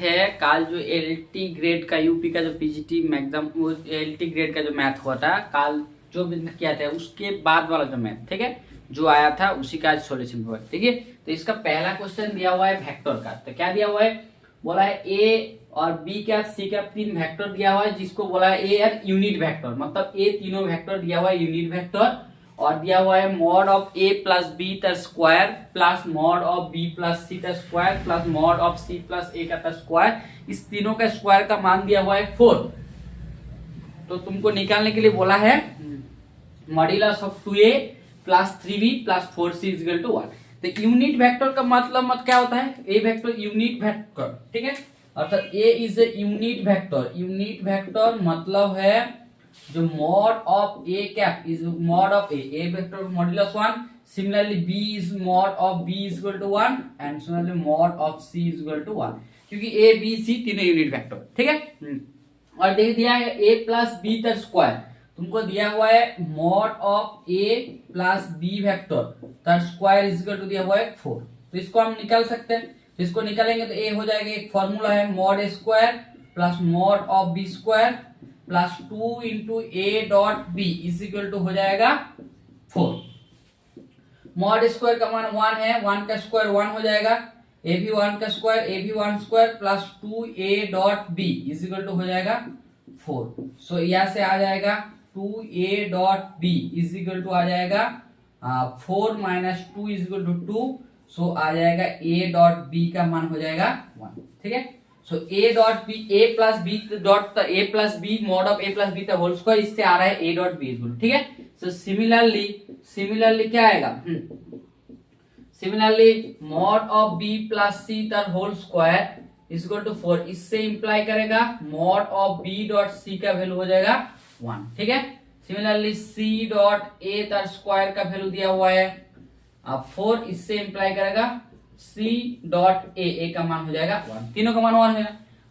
है काल जो एलटी ग्रेड का यूपी का जो पीजीटी एग्जाम वो एलटी ग्रेड का जो मैथ हुआ था काल जो किया था उसके बाद वाला जो मैथ, ठीक है, जो आया था उसी का सॉल्यूशन हुआ। ठीक है, तो इसका पहला क्वेश्चन दिया हुआ है वेक्टर का। तो क्या दिया हुआ है, बोला है ए और बी कैप सी कैप तीन वेक्टर दिया हुआ है, जिसको बोला है ए एन यूनिट वेक्टर, मतलब ए तीनों वेक्टर दिया हुआ है यूनिट वेक्टर, और दिया हुआ है mod of A plus B का square plus mod of B plus C का square plus mod of C plus A का स्क्वायर, इस तीनों का स्क्वायर का मान दिया हुआ है 4। तो तुमको निकालने के लिए बोला है modulus of 2a plus 3b plus 4c is equal to 1। तो यूनिट वेक्टर का मतलब क्या होता है, ए वेक्टर यूनिट वेक्टर, ठीक है, अर्थात A is A unit vector. Unit vector मतलब है जो mod of A cap is mod of A vector modulus 1, similarly B is mod of B is equal to 1 and similarly mod of C is equal to 1, क्योंकि ए B सी तीनों unit vector, ठीक है। और देख दिया है ए प्लस बी का square, तुमको दिया हुआ है mod of A plus B vector का स्क्वायर इज इक्वल टू दिया हुआ है 4। तो इसको हम निकाल सकते हैं, इसको निकालेंगे तो ए हो जाएगा, एक फॉर्मूला है mod A square plus mod of B square plus 2 into A dot B is equal to हो जाएगा 4। मॉड स्क्वायर का मान 1 है, 1 का स्क्वायर 1 हो जाएगा, ए भी 1 का स्क्वायर ए भी 1 square plus 2 A dot B is equal to हो जाएगा 4। सो यहाँ से आ जाएगा 2 A dot B is equal to आ जाएगा 4 minus 2 is equal to 2, so आ जाएगा ए डॉट बी का मान हो जाएगा 1, ठीक है। So A dot B A plus B dot A plus B mod of A plus B का होल स्क्वायर, इससे आ रहा है A dot B is equal, ठीक है। सो सिमिलरली क्या आएगा, similarly mod of B plus C का whole square is equal to 4, इससे इंप्लाई करेगा mod of B dot C का वैल्यू हो जाएगा 1, ठीक है। सिमिलरली सी डॉट ए का स्क्वायर का वैल्यू दिया हुआ है 4, इससे इंप्लाई करेगा सी डॉट ए का मान हो जाएगा 1, तीनों का मान 1 है।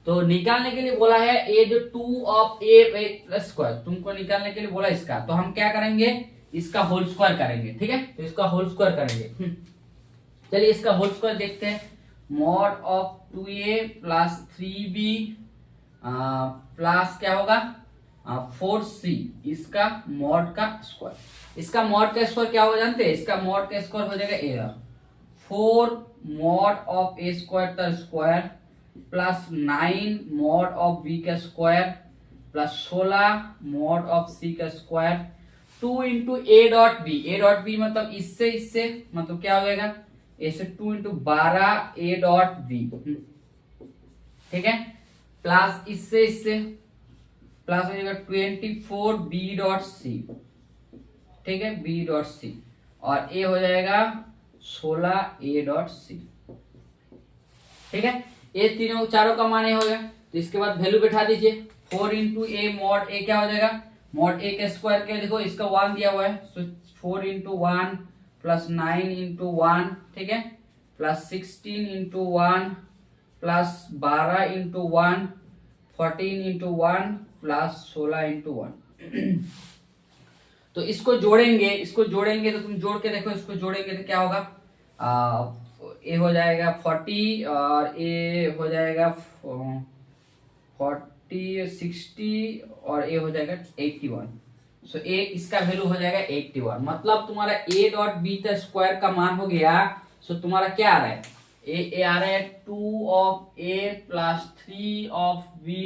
तो निकालने के लिए बोला है ए जो 2 ऑफ ए प्लस स्क्वायर, तुमको निकालने के लिए बोला इसका, तो हम क्या करेंगे, इसका होल स्क्वायर करेंगे, ठीक है। तो इसका होल स्क्वायर करेंगे, चलिए इसका होल स्क्वायर देखते हैं। Mod of 2a plus 3b plus क्या होगा 4c, इसका मॉड का स्क्वायर, इसका मॉड का स्क्वायर क्या हो जानते हैं, इसका मॉड का स्क्वायर हो जाएगा A 4 mod of A square का square plus 9 mod of B का square plus 16 mod of C का square 2 into A dot B मतलब इससे मतलब क्या हो जाएगा, ऐसे 2 इंटू 12 ए डॉट बी, ठीक है, प्लस इससे प्लस हो जाएगा 24 बी डॉट सी, ठीक है, बी डॉट सी, और ए हो जाएगा 16 ए डॉट सी, ठीक है। ये तीनों चारों का मान ए हो गया, तो इसके बाद वैल्यू बैठा दीजिए 4 इंटू ए मॉड ए क्या हो जाएगा, मॉड ए का स्क्वायर के देखो इसका 1 दिया हुआ है, सो 4 इंटू 1 प्लस 9 इंटू 1, ठीक है, plus 16 into 1 plus 12 into 1 14 into 1 plus 16 into 1। तो इसको जोड़ेंगे तो तुम जोड़ के देखो, इसको जोड़ेंगे तो क्या होगा, ए हो जाएगा 40 और ए हो जाएगा 40 60 और ए हो जाएगा 81। सो ए इसका वैल्यू हो जाएगा 81, मतलब तुम्हारा ए डॉट बी का स्क्वायर का मान हो गया। सो तुम्हारा क्या आ रहा है, ए आ रहा है 2 of A plus 3 of B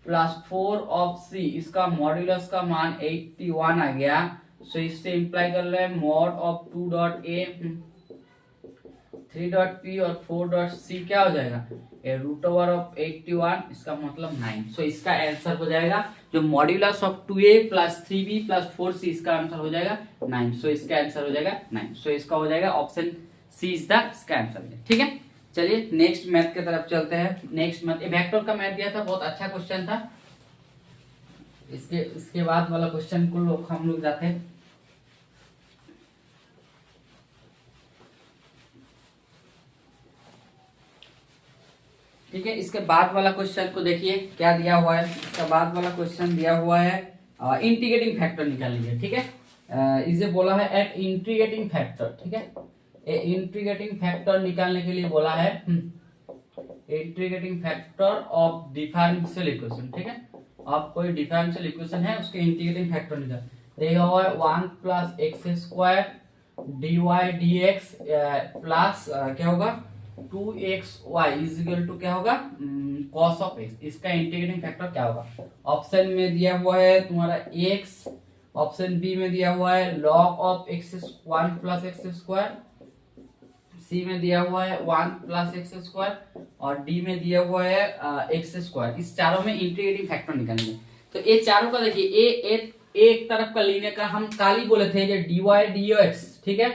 plus 4 of C, इसका मॉड्यूलस का मान 81 आ गया। सो इससे इंप्लाई कर रहे हैं mod of 2 dot A 3 dot P और 4 डॉट सी क्या हो जाएगा, रूट ओवर ऑफ 81, इसका मतलब 9। सो इसका आंसर हो जाएगा जो modulus of 2a plus 3b plus 4c, इसका आंसर हो जाएगा 9। सो इसका आंसर हो जाएगा 9। सो इसका हो जाएगा ऑप्शन सी इज द इसका आंसर, ठीक है। चलिए नेक्स्ट मैथ की तरफ चलते हैं। नेक्स्ट मैथ वेक्टर का मैथ दिया था, बहुत अच्छा क्वेश्चन था। इसके बाद वाला क्वेश्चन को हम लोग जाते हैं। ठीक है, इसके बाद वाला क्वेश्चन को देखिए क्या दिया हुआ है। इसका बाद वाला क्वेश्चन दिया हुआ है इंटीग्रेटिंग फैक्टर निकालिए, ठीक है। इसे बोला है एट इंटीग्रेटिंग फैक्टर, ठीक है। इंटीग्रेटिंग फैक्टर निकालने के लिए बोला है integrating factor of differential equation, ठीक है। अब कोई डिफरेंशियल इक्वेशन है उसके इंटीग्रेटिंग फैक्टर निकाल, देखा हुआ है 1 plus x square D Y D X plus क्या होगा 2xy इज इक्वल टू क्या होगा cos ऑफ x। इसका इंटीग्रेटिंग फैक्टर क्या होगा? ऑप्शन में दिया हुआ है तुम्हारा x, ऑप्शन बी में दिया हुआ है log of x 1 plus x square, C में दिया हुआ है 1 प्लस एक्स स्क्वायर और डी में दिया हुआ है एक्स स्क्वायर। इस चारों में इंटीग्रेटिंग फैक्टर निकालेंगे। तो ये चारों का देखिए एक तरफ का लीनियर का हम काली बोले थे जो डी वाई डी एक्स, ठीक है,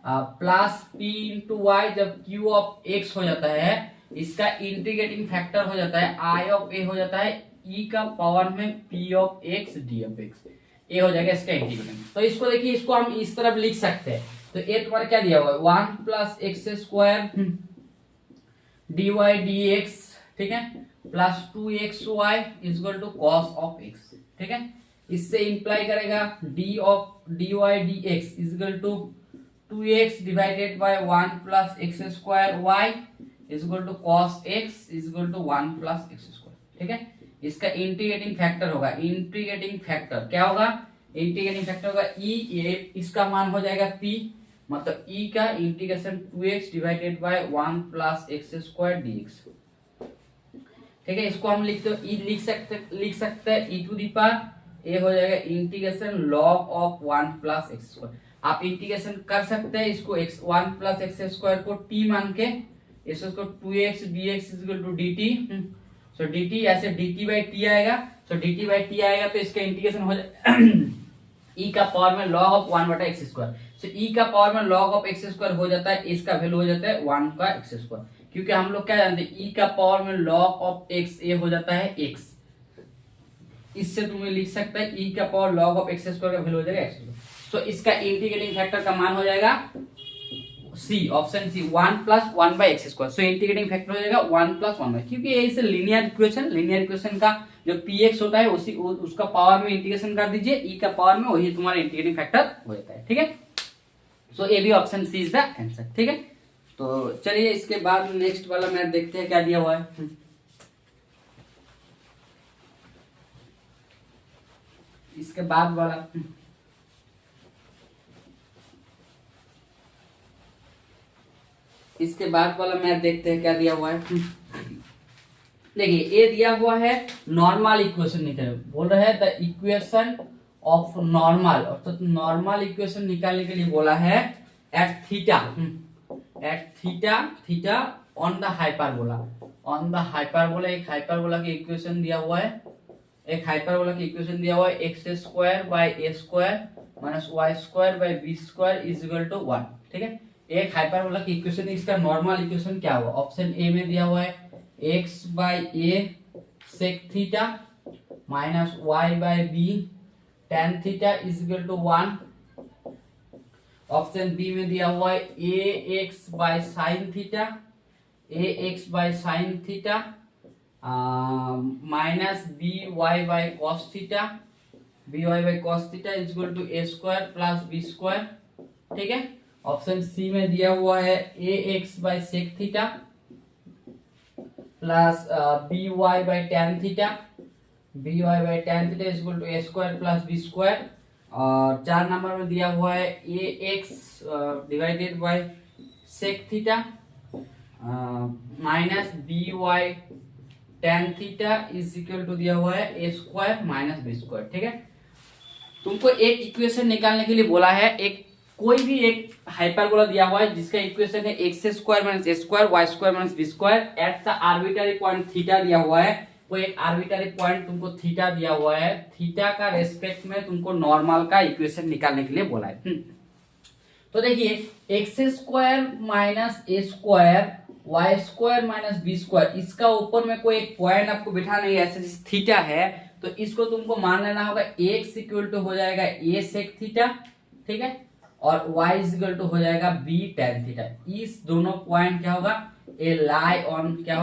प्लस पी इंटू वाई जब क्यू ऑफ एक्स हो जाता है इसका इंटीग्रेटिंग फैक्टर हो जाता है आई ऑफ ए हो जाता है ई का पावर में P of x D of x, A हो जाएगा इसका इंटीग्रेटिंग। तो इसको देखिए इसको हम इस तरफ लिख सकते हैं। तो ए तुम्हारा क्या दिया हुआ है 1 plus x square D Y D X, ठीक है, plus 2xy is equal to cos of X, ठीक है। इससे इंप्लाई करेगा D of D Y D X is equal to 2x divided by 1 plus x square y is equal to cos x is equal to 1 plus x square, ठीक है। इसका integrating factor होगा, integrating factor क्या होगा, integrating factor होगा e, इसका मान हो जाएगा p, मतलब e का integration 2x divided by 1 plus x square dx, ठीक है। इसको हम लिखते e लिख सकते हैं e to the power a हो जाएगा integration log of 1 plus x square. आप इंटीग्रेशन कर सकते हैं इसको x 1 प्लस एक्स स्क्वायर को t मान के, इसको 2x dx is equal to dt, so dt ऐसे dt बाय t आएगा, सो dt बाय t आएगा तो इसका इंटीग्रेशन हो जाएगा e का पावर में log ऑफ 1 बटा एक्स स्क्वायर। सो e का पावर में log ऑफ एक्स स्क्वायर हो जाता है, इसका वैल्यू हो जाता है 1 का एक्स स्क्वायर, क्योंकि हम लोग क्या जानते हैं e का पावर में log ऑफ x ए हो जाता है x। इससे तुम्हें लिख सकता है e का power log of x square का वैल्यू हो जाएगा x। तो इसका इंटीग्रेटिंग फैक्टर का मान हो जाएगा C, option C 1 plus 1 by x square. So integrating factor हो जाएगा 1 प्लस 1 बाई, क्योंकि ये इसे लीनियर इक्वेशन का जो px होता है उसी उसका पावर में इंटीग्रेशन कर दीजिए e का पावर में, वही तुम्हारा इंटीग्रेटिंग फैक्टर हो जाता है, ठीक है। सो ये भी option C is the answer, ठीक है। तो चलिए इसके बाद नेक्स्ट वाला मैथ देखते हैं क्या दिया हुआ है। इसके बाद वाला मैथ देखते हैं क्या दिया हुआ है। देखिए ये दिया हुआ है नॉर्मल इक्वेशन निकाल, बोल रहे हैं द इक्वेशन ऑफ नॉर्मल, अर्थात नॉर्मल इक्वेशन निकालने के लिए बोला है at theta on the hyperbola, एक हाइपरबोला की इक्वेशन दिया हुआ है, X square by A square minus Y square by B square is equal to 1, ठीक है। एक हाइपरबोला की इक्वेशन, इसका नॉर्मल इक्वेशन क्या होगा? ऑप्शन ए में दिया हुआ है x by A sec theta minus y by B tan theta is equal to 1। Option B में दिया हुआ है ax by sine theta minus by by cos theta is equal to a square plus b square, ठीक है। Option C में दिया हुआ है ax by sec theta plus by by tan theta is equal to a square plus b square, और 4 number में दिया हुआ है ax divided by sec theta minus by tan theta is equal to दिया हुआ है a square minus b square, ठीक है। तुमको एक इक्वेशन निकालने के लिए बोला है, एक कोई भी एक हाइपरबोला दिया हुआ है जिसका इक्वेशन है X square minus A square Y square minus B square at the arbitrary point theta दिया हुआ है, कोई एक आर्बिट्ररी पॉइंट तुमको थीटा दिया हुआ है, थीटा का रेस्पेक्ट में तुमको नॉर्मल का इक्वेशन निकालने के लिए बोला है। तो देखिए एक्स स्क्वायर माइनस ए square Y square minus B square, इसका ऊपर में कोई एक पॉइंट आपको बिठाना है, ऐसे जिस थीटा है तो इसको तुमको मान लेना होगा एक्स इक्वल टू हो जाएगा ए सेक थीटा, ठीक है, और y इज इक्वल टू हो जाएगा b tan थीटा। इस दोनों पॉइंट क्या होगा, ए लाई ऑन क्या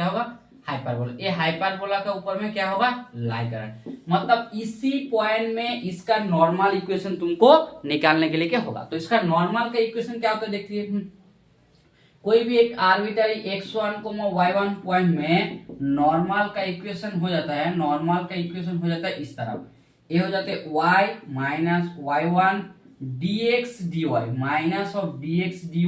होगा हाइपरबोला, ये हाइपरबोला के ऊपर में क्या होगा लाई कर, मतलब इसी पॉइंट में इसका नॉर्मल इक्वेशन तुमको निकालने के लिए क्या होगा। तो इसका नॉर्मल का इक्वेशन क्या होता है देखिए, कोई भी एक आर्बिट्ररी x1, y1 पॉइंट में नॉर्मल का इक्वेशन हो जाता है, नॉर्मल का इक्वेशन हो जाता है इस तरह, ये हो जाते हैं y minus y1 dx dy minus of dx dy,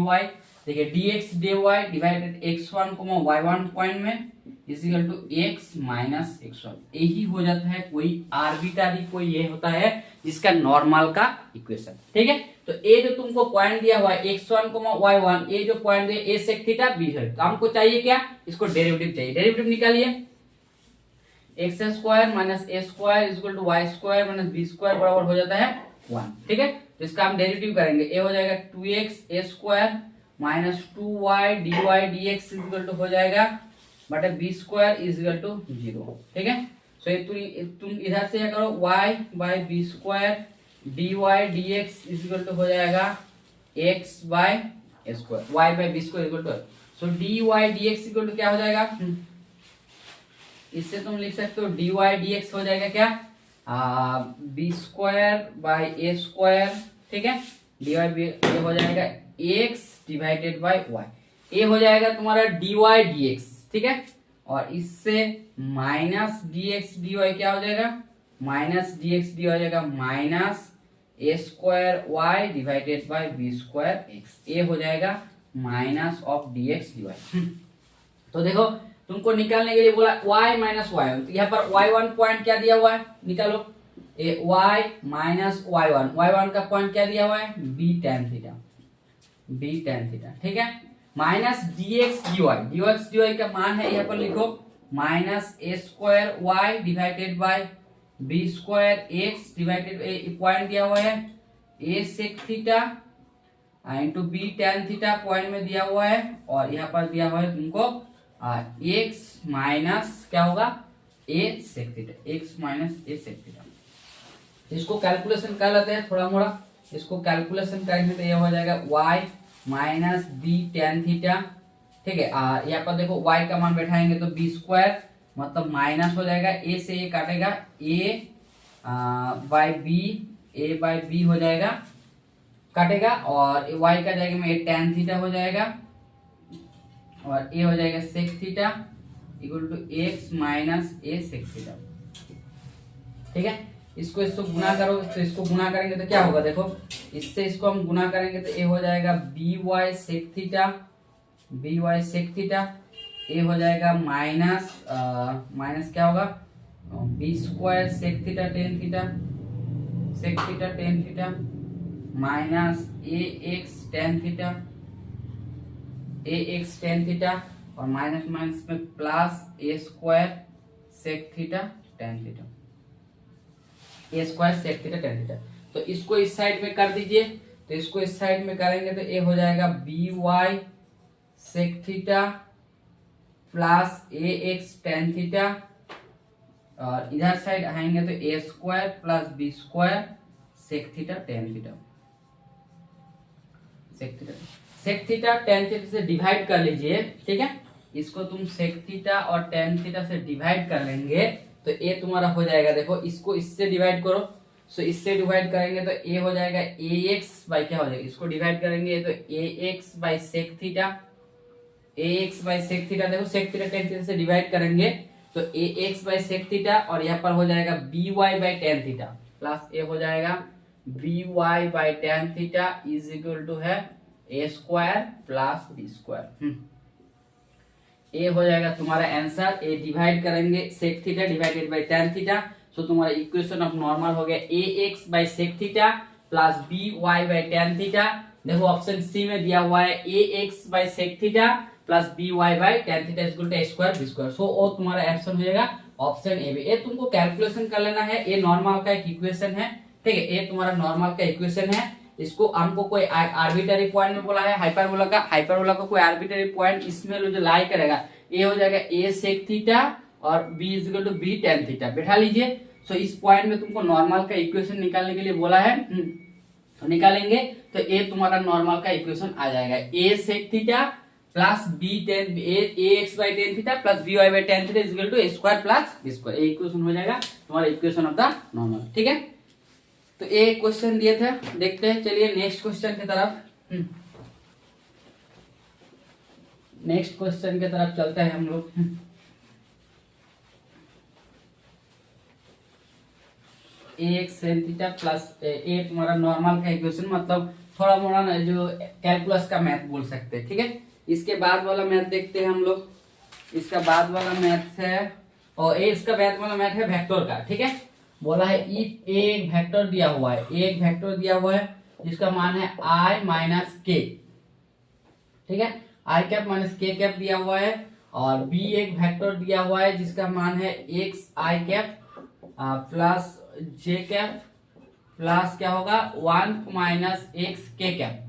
देखिए dx dy divided x1, y1 point में is equal to x minus x1, यही हो जाता है कोई आर्बिट्ररी, कोई ये होता है जिसका नॉर्मल का इक्वेशन। ठीक है, तो ये जो तुमको पॉइंट दिया हुआ है x1, y1, ये जो पॉइंट है a sec थीटा b है, तो हमको चाहिए क्या, इसको डेरिवेटिव चाहिए। डेरिवेटिव निकालिए, X square minus A square is equal to Y square minus B square बराबर हो जाता है 1। ठीक है, तो इसका हम डेरिवेटिव करेंगे, ए हो जाएगा 2x A square minus 2y dy dx is equal to हो जाएगा बटे B square is equal to 0। ठीक है, सो तुम इधर से क्या करो, y by B square dy dx is equal to हो जाएगा x by square, y by B square equal to, so dy dx equal to क्या हो जाएगा, इससे तुम लिख सकते हो dy dx हो जाएगा क्या, B square by A square. ठीक है, dy ये हो जाएगा x डिवाइडेड बाय y, ये हो जाएगा तुम्हारा dy dx। ठीक है, और इससे माइनस dx dy क्या हो जाएगा, माइनस dx dy हो जाएगा minus A square Y divided by B square X, ये हो जाएगा माइनस ऑफ dx dy। तो देखो तुमको निकालने के लिए बोला y माइनस y1, तो यहाँ पर y1 पॉइंट क्या दिया हुआ है, निकालो, y माइनस y1 का पॉइंट क्या दिया हुआ है, b tan theta, b tan theta. ठीक है, माइनस dx dy का मान है यहाँ पर लिखो minus A square Y divided by B square X divided, point दिया हुआ है a sec theta into b tan theta point में दिया हुआ है, और यहाँ पर दिया हुआ है तुमको x माइनस क्या होगा a sec थीटा, x माइनस a sec थीटा। इसको कैलकुलेशन कर लेते हैं थोड़ा मोड़ा, इसको कैलकुलेशन करेंगे तो ये हो जाएगा y minus b tan theta. ठीक है, यहाँ पर देखो y का मान बैठाएंगे तो b स्क्वायर मतलब माइनस हो जाएगा, a से a काटेगा, a बाय b हो जाएगा काटेगा, और y का जाएगा में tan थीटा हो जाएगा, और a हो जाएगा sec theta equal to x माइनस a sec थीटा। ठीक है, इसको गुना करो, तो इसको गुना करेंगे तो क्या होगा, देखो इससे इसको हम गुना करेंगे तो a हो जाएगा by sec theta, by sec theta, a हो जाएगा माइनस माइनस क्या होगा b square sec theta tan theta, sec theta tan theta minus ax tan theta, ax tan theta, और माइनस माइनस में plus a square sec theta tan theta, a square sec theta tan theta. तो इसको इस side में कर दीजिए, तो इसको इस साइड में करेंगे तो a हो जाएगा by sec theta plus ax tan theta, और इधर साइड आएंगे तो a square plus b square sec theta tan theta, sec theta tan theta से डिवाइड कर लीजिए। ठीक है, इसको तुम सेक थीटा और टेन थीटा से डिवाइड कर लेंगे तो ए तुम्हारा हो जाएगा, देखो इसको इससे डिवाइड करो, सो इससे डिवाइड करेंगे तो ए हो जाएगा ए एक्स बाई क्या हो जाएगा, इसको डिवाइड करेंगे तो A x by sec theta, A x by sec theta, देखो सेक थीटा टेन थीटा से डिवाइड करेंगे तो A x by sec theta, और यहाँ पर हो जाएगा B y by tan theta plus A हो जाएगा B y by tan theta is equal to है A square plus B square. A हो जाएगा तुम्हारा आंसर, ए डिवाइड करेंगे sec theta divided by tan theta, सो तुम्हारा इक्वेशन ऑफ नॉर्मल हो गया A x by sec theta plus B y by tan theta. देखो option C में दिया हुआ है A x by sec theta plus B y by tan theta is equal to A square B square, so वो तुम्हारा answer हो जाएगा option A B. ये तुमको कैलकुलेशन कर लेना है, ये नॉर्मल का एक इक्वेशन है। ठीक है, ये तुम्हारा नॉर्मल का इक्वेशन है, इसको हमको कोई आर्बिट्ररी पॉइंट में बोला है हाइपरबोला का कोई आर्बिट्ररी पॉइंट इसमें जो लाई करेगा ये हो जाएगा a sec थीटा और b is equal to b tan theta, बैठा लीजिए। सो इस पॉइंट में तुमको नॉर्मल का इक्वेशन निकालने के लिए बोला है, तो निकालेंगे तो a तुम्हारा नॉर्मल का इक्वेशन आ जाएगा a sec theta plus b tan ax by tan theta plus by by tan theta is equal to a square plus b square, ये इक्वेशन हो जाएगा तुम्हारा इक्वेशन ऑफ द नॉर्मल। ठीक है, तो एक क्वेश्चन दिए थे, देखते हैं, चलिए नेक्स्ट क्वेश्चन की तरफ। नेक्स्ट क्वेश्चन की तरफ चलते हैं हम लोग। एक सेन थीटा प्लस ए तुम्हारा नॉर्मल का इक्वेशन, मतलब थोड़ा मोड़ा जो कैलकुलस का मैथ बोल सकते हैं, ठीक है। इसके बाद वाला मैथ देखते हैं हम लोग। इसका बाद वाला मैथ है, और इसका बाद वाला मैथ है वेक्टर का, ठीक है। बोला है इफ एक वेक्टर दिया हुआ है, एक वेक्टर दिया हुआ है जिसका मान है i माइनस के, ठीक है, आई कैप माइनस के कैप दिया हुआ है, और बी एक वेक्टर दिया हुआ है जिसका मान है एक्स आई कैप प्लस जे कैप प्लस क्या होगा 1 माइनस एक्स के कैप,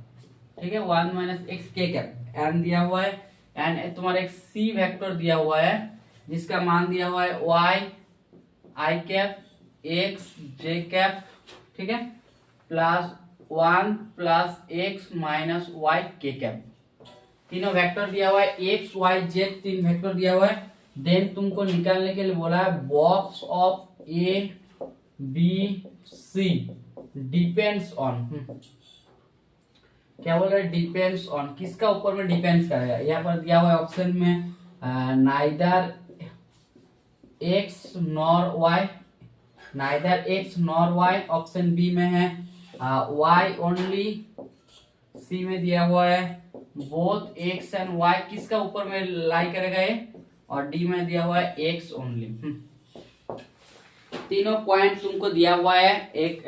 ठीक है, 1 माइनस एक्स के कैप एन दिया हुआ है। एंड तुम्हारा एक सी वेक्टर दिया हुआ है जिसका मान दिया हुआ है Y I cap X J cap, ठीक है, plus 1 plus X minus Y K cap. तीनों वेक्टर दिया हुआ है, एक्स वाई जेड तीन वेक्टर दिया हुआ है। देन तुमको निकालने के लिए बोला है box of A B C depends on, क्या बोल रहा है, डिपेंड्स ऑन, किसका ऊपर में डिपेंड्स करेगा। यहाँ पर दिया हुआ है ऑप्शन में neither X nor Y, neither X nor Y. Option B में है वाई ओनली, सी में दिया हुआ है बोथ एक्स एंड वाई, किसका ऊपर में लाई करेगा ये, और डी में दिया हुआ है एक्स ओनली। तीनों पॉइंट तुमको दिया हुआ है, एक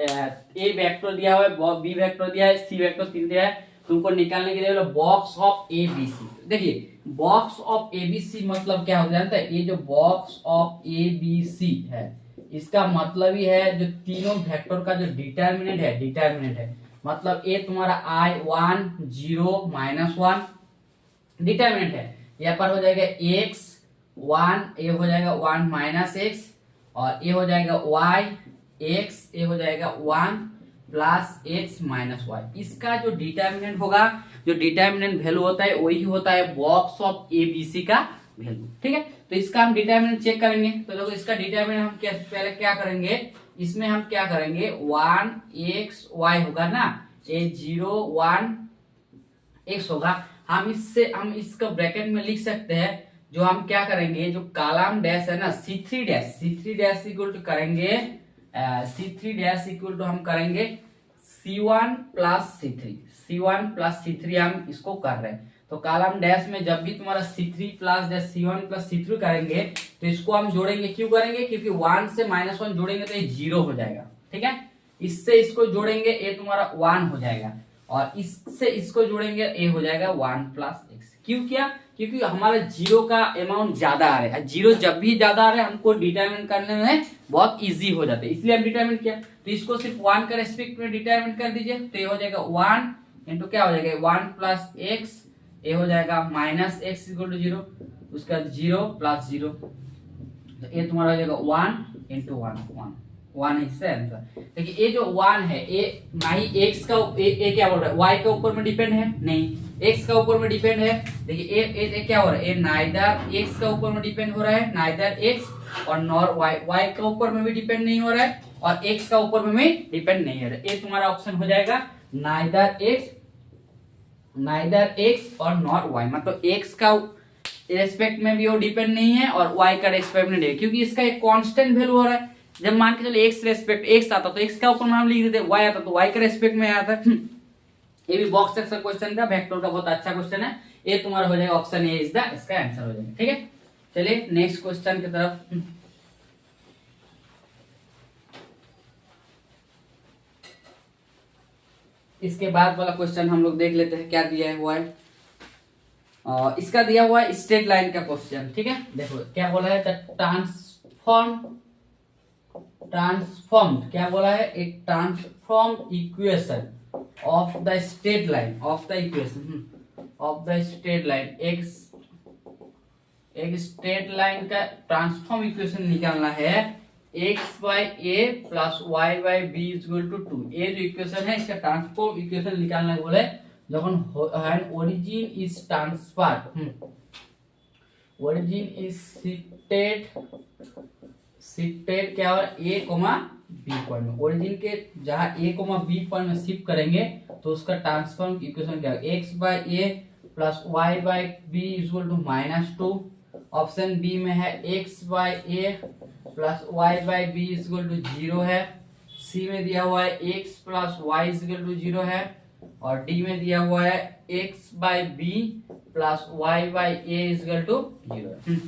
ए वेक्टर दिया हुआ है, बी वेक्टर दिया है, सी वेक्टर तीन दिया है। तुमको निकालने के लिए box of A B C. देखिए box of A B C मतलब क्या होता है जानते हैं, ये जो box of A B C है इसका मतलब ही है जो तीनों वेक्टर का जो डिटर्मिनेंट है, डिटर्मिनेंट है मतलब ए तुम्हारा आई 1 0 माइनस 1 डिटर्मिनेंट है। यहाँ पर हो जाएगा एक्स 1, ए हो जाएगा 1 माइनस एक्स, और ये हो जाएगा y x, ये हो जाएगा 1 प्लस x माइनस वाई। इसका जो डिटर्मिनेंट होगा, जो डिटर्मिनेंट वैल्यू होता है वही होता है box of A B C का वैल्यू, ठीक है। तो इसका हम डिटर्मिनेंट चेक करेंगे। तो देखो इसका डिटर्मिनेंट हम पहले क्या करेंगे, इसमें हम क्या करेंगे 1 x y होगा ना, ये 0 1 x होगा। हम इसको ब्रैकेट में लिख सकते हैं। जो हम क्या करेंगे, जो कॉलम डैश है ना C3 डैश इक्वल टू करेंगे C3 डैश इक्वल टू हम करेंगे C1 प्लस C3 हम इसको कर रहे हैं। तो कॉलम डैश में जब भी तुम्हारा C3 plus dash C1 plus C3 करेंगे तो इसको हम जोड़ेंगे, क्यों करेंगे, क्योंकि 1 से -1 जोड़ेंगे तो ये 0 हो जाएगा, ठीक है। इससे इसको जोड़ेंगे ए तुम्हारा 1 हो जाएगा, और इससे इसको जोड़ेंगे ए हो जाएगा 1 प्लस एक्स। क्यों किया, क्योंकि हमारा जीरो का अमाउंट ज्यादा आ रहा है। जीरो जब भी ज्यादा आ रहा है हमको डिटरमिनेट करने में बहुत इजी हो जाता है, इसलिए हम डिटरमिनेट किया। तो इसको सिर्फ 1 का रेस्पेक्ट में डिटरमिनेट कर दीजिए, तो ये हो जाएगा 1 इंटू क्या हो जाएगा 1 प्लस एक्स, ये हो जाएगा माइनस एक्स इक्वल टू 0, उसका 0 प्लस 0, तो ये तुम्हारा हो जाएगा 1 इंटू 1 इससे आंसर। देखिए ये जो 1 है ये ना ही एक्स का ए क्या बोल रहा है, वाई के ऊपर में डिपेंड है, नहीं एक्स का ऊपर में डिपेंड है। देखिए ए क्या हो रहा है, ये नाइदर एक्स का ऊपर में डिपेंड हो रहा है, नाइदर एक्स और नॉर वाई, वाई का ऊपर में भी डिपेंड नहीं हो रहा है, और एक्स का ऊपर में भी डिपेंड नहीं हो रहा है। ये तुम्हारा ऑप्शन हो जाएगा नाइदर एक्स और नॉर वाई, मतलब एक्स का रेस्पेक्ट में भी वो डिपेंड नहीं है और वाई का रेस्पेक्ट में नहीं, क्योंकि इसका एक कांस्टेंट वैल्यू हो रहा है। जब मान के चलो एक्स रेस्पेक्ट एक्स आता तो एक्स का ऊपर में हम लिख देते, वाई आता तो वाई के रेस्पेक्ट में आता। ये भी बॉक्स सेक्शन क्वेश्चन का वेक्टर का बहुत अच्छा क्वेश्चन है। ये तुम्हारा हो जाएगा ऑप्शन ए इज द इसका आंसर हो जाएगा, ठीक है। चलिए नेक्स्ट क्वेश्चन की तरफ। इसके बाद वाला क्वेश्चन हम लोग देख लेते हैं क्या दिया हुआ है। इसका दिया हुआ है स्ट्रेट लाइन का क्वेश्चन, ठीक है। देखो क्या बोला है, ट्रांसफॉर्म क्या बोला है, एक transform equation of the straight line of the straight line, एक स्ट्रेट लाइन का ट्रांसफॉर्म इक्वेशन निकालना है x by A plus Y by B equal to 2। ये जो इक्वेशन है इसका ट्रांसफॉर्म इक्वेशन निकालना बोले যখন origin is transferred, origin is shifted क्या हो a b पॉइंट में, origin के जहां a b पॉइंट में शिफ्ट करेंगे तो उसका ट्रांसफॉर्म इक्वेशन क्या होगा, x by A plus Y by B equal to -2। Option B में है x by A plus Y by B equal to 0 है। सी में दिया हुआ है x plus Y equal to 0 है। और डी में दिया हुआ है x by B plus Y by A equal to 0 है।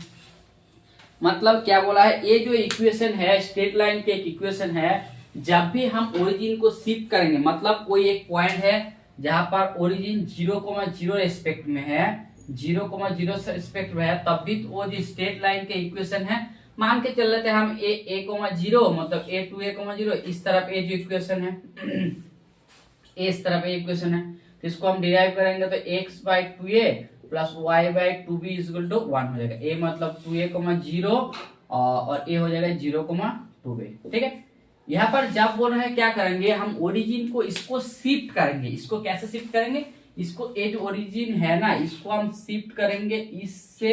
मतलब क्या बोला है, ये जो इक्वेशन है स्ट्रेट लाइन के एक इक्वेशन है, जब भी हम ओरिजिन को शिफ्ट करेंगे, मतलब कोई एक पॉइंट है जहां पर ओरिजिन 0,0 रेस्पेक्ट में है, 0,0 से रेस्पेक्ट में है, तब भी तो वो जो स्ट्रेट लाइन के इक्वेशन है, मान के चल रहे थे हम a,0 मतलब a टू a,0, इस तरफ a जो इक्वेशन है a इस तरफ a इक्वेशन है, तो इसको हम डिराइव करेंगे तो x by 2a plus Y by 2b equal to 1 हो जाएगा। a मतलब 2a,0 और a हो जाएगा 0,2b। ठीक है, यहाँ पर जब बोल रहे हैं क्या करेंगे, हम ओरिजिन को इसको शिफ्ट करेंगे। इसको कैसे शिफ्ट करेंगे, इसको ए जो ओरिजिन है ना, इसको हम शिफ्ट करेंगे इससे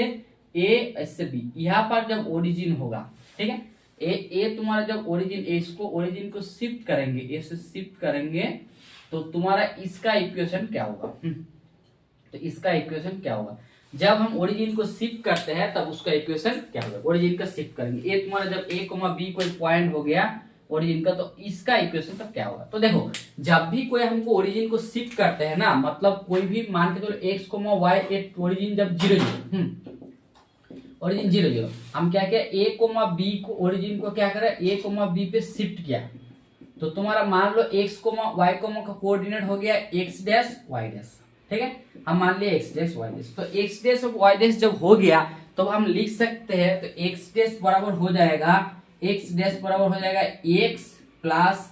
ए इससे बी। यहाँ पर जब ओरिजिन होगा, ठीक है, ए तुम्हारा जब ओरिजिन, इसको ओरिजिन को शिफ्ट करेंगे, ए से शिफ्ट करेंगे, तो तुम्हारा इसका इक्वेशन क्या होगा, तो इसका इक्वेशन क्या होगा, जब हम ओरिजिन को शिफ्ट करते हैं तब उसका इक्वेशन क्या होगा, ओरिजिन का शिफ्ट करेंगे। ए तुम्हारा जब a, b कोई पॉइंट हो गया ओरिजिन का, तो इसका इक्वेशन तब क्या होगा। तो देखो, जब भी कोई हमको ओरिजिन को शिफ्ट करते हैं ना, मतलब कोई भी मान के चलो x, y, एक ओरिजिन जब 0,0, ओरिजिन 0,0, हम क्या किया, a, b को ओरिजिन को क्या करा, a, b पे शिफ्ट किया, तो तुम्हारा मान लो x, y, का कोऑर्डिनेट हो गया x डैश y डैश। ठीक है, हम मान लिए x डैश y डैश, तो x डैश और y डैश जब हो गया तो हम लिख सकते हैं, तो x डैश बराबर हो जाएगा, x डैश बराबर हो जाएगा x प्लस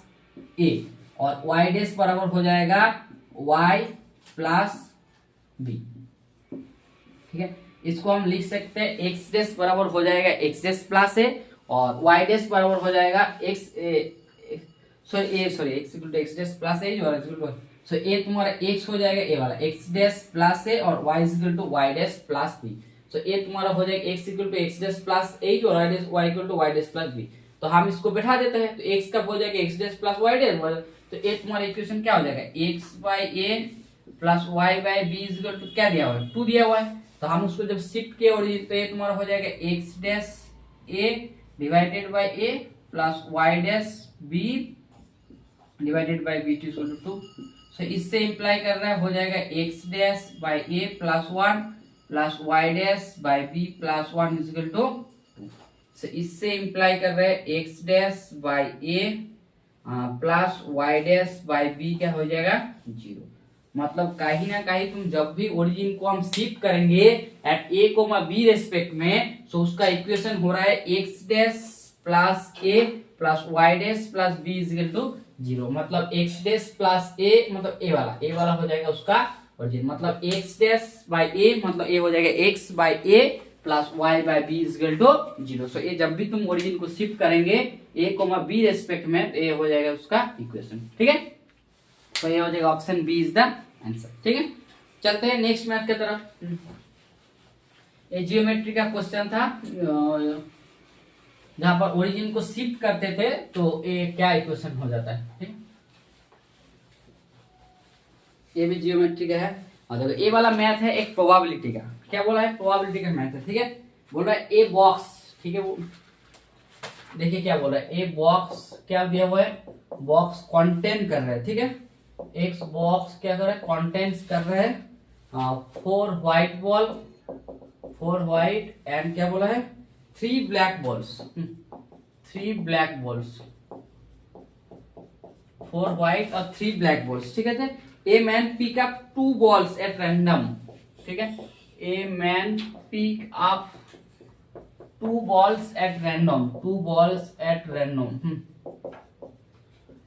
a, और y डैश बराबर हो जाएगा y प्लस b। ठीक है, इसको हम लिख सकते हैं x डैश बराबर हो जाएगा x डैश प्लस a, और y डैश बराबर हो जाएगा x equal to x dash plus a, और इक्वल टू सो a तुम्हारा x हो जाएगा, a वाला x डैश प्लस a, और y equal to y dash plus b। So a तुम्हारा हो जाएगा x equal to x dash plus a, और y equal to y dash plus b। तो हम इसको बैठा देते हैं, तो x कब हो जाएगा x dash plus y dash, तो a तुम्हारा इक्वेशन क्या हो जाएगा, x by a plus y by b equal to क्या दिया हुआ है, 2 दिया हुआ है। तो हम उसको जब शिफ्ट किए ओरिजिन, तो a तुम्हारा हो जाएगा x dash a divided by a plus y dash b divided by b equal to 2। So इससे इंप्लाई कर रहा है, हो जाएगा x dash by a plus 1 plus y dash by b plus 1 equal to 2। So इससे imply कर रहे हैं x dash by a plus y dash by b क्या हो जाएगा 0। मतलब कहीं ना कहीं तुम जब भी ओरिजिन को हम शिफ्ट करेंगे एट a, b रेस्पेक्ट में, सो उसका इक्वेशन हो रहा है x dash plus a plus y dash plus b equal to 0। मतलब x डैश प्लस a मतलब a वाला हो जाएगा उसका ओरिजिन, मतलब x डैश बाई a मतलब a हो जाएगा x by a plus y by b equal to 0। So ये जब भी तुम ओरिजिन को शिफ्ट करेंगे a, b रेस्पेक्ट में, तो ये हो जाएगा उसका इक्वेशन। ठीक है, तो ये हो जाएगा option B is the answer. ठीक है, चलते हैं नेक्स्ट मैथ की तरफ। ये जियोमेट्री का क्वेश्चन था, जहां पर ओरिजिन को शिफ्ट करते थे तो ये क्या इक्वेशन हो जाता है। ठीक, ये भी जियोमेट्री का है। और देखो ये वाला मैथ है एक प्रोबेबिलिटी का, क्या बोला है, प्रोबेबिलिटी का मैथ है। ठीक है, बोल रहा है ए बॉक्स, ठीक है, वो देखिए क्या बोल रहा है, ए बॉक्स क्या दिया हुआ है, बॉक्स कंटेन कर रहा है। ठीक है, एक बॉक्स क्या कर रहा है, कंटेंस कर रहा है 4 व्हाइट बॉल, 4 व्हाइट एंड क्या बोला है 3 black balls, 3 black balls, 4 white और 3 ब्लैक बॉल्स। ठीक है, a man pick up 2 balls at random. ठीक है, a man pick up 2 balls at random, 2 balls at random,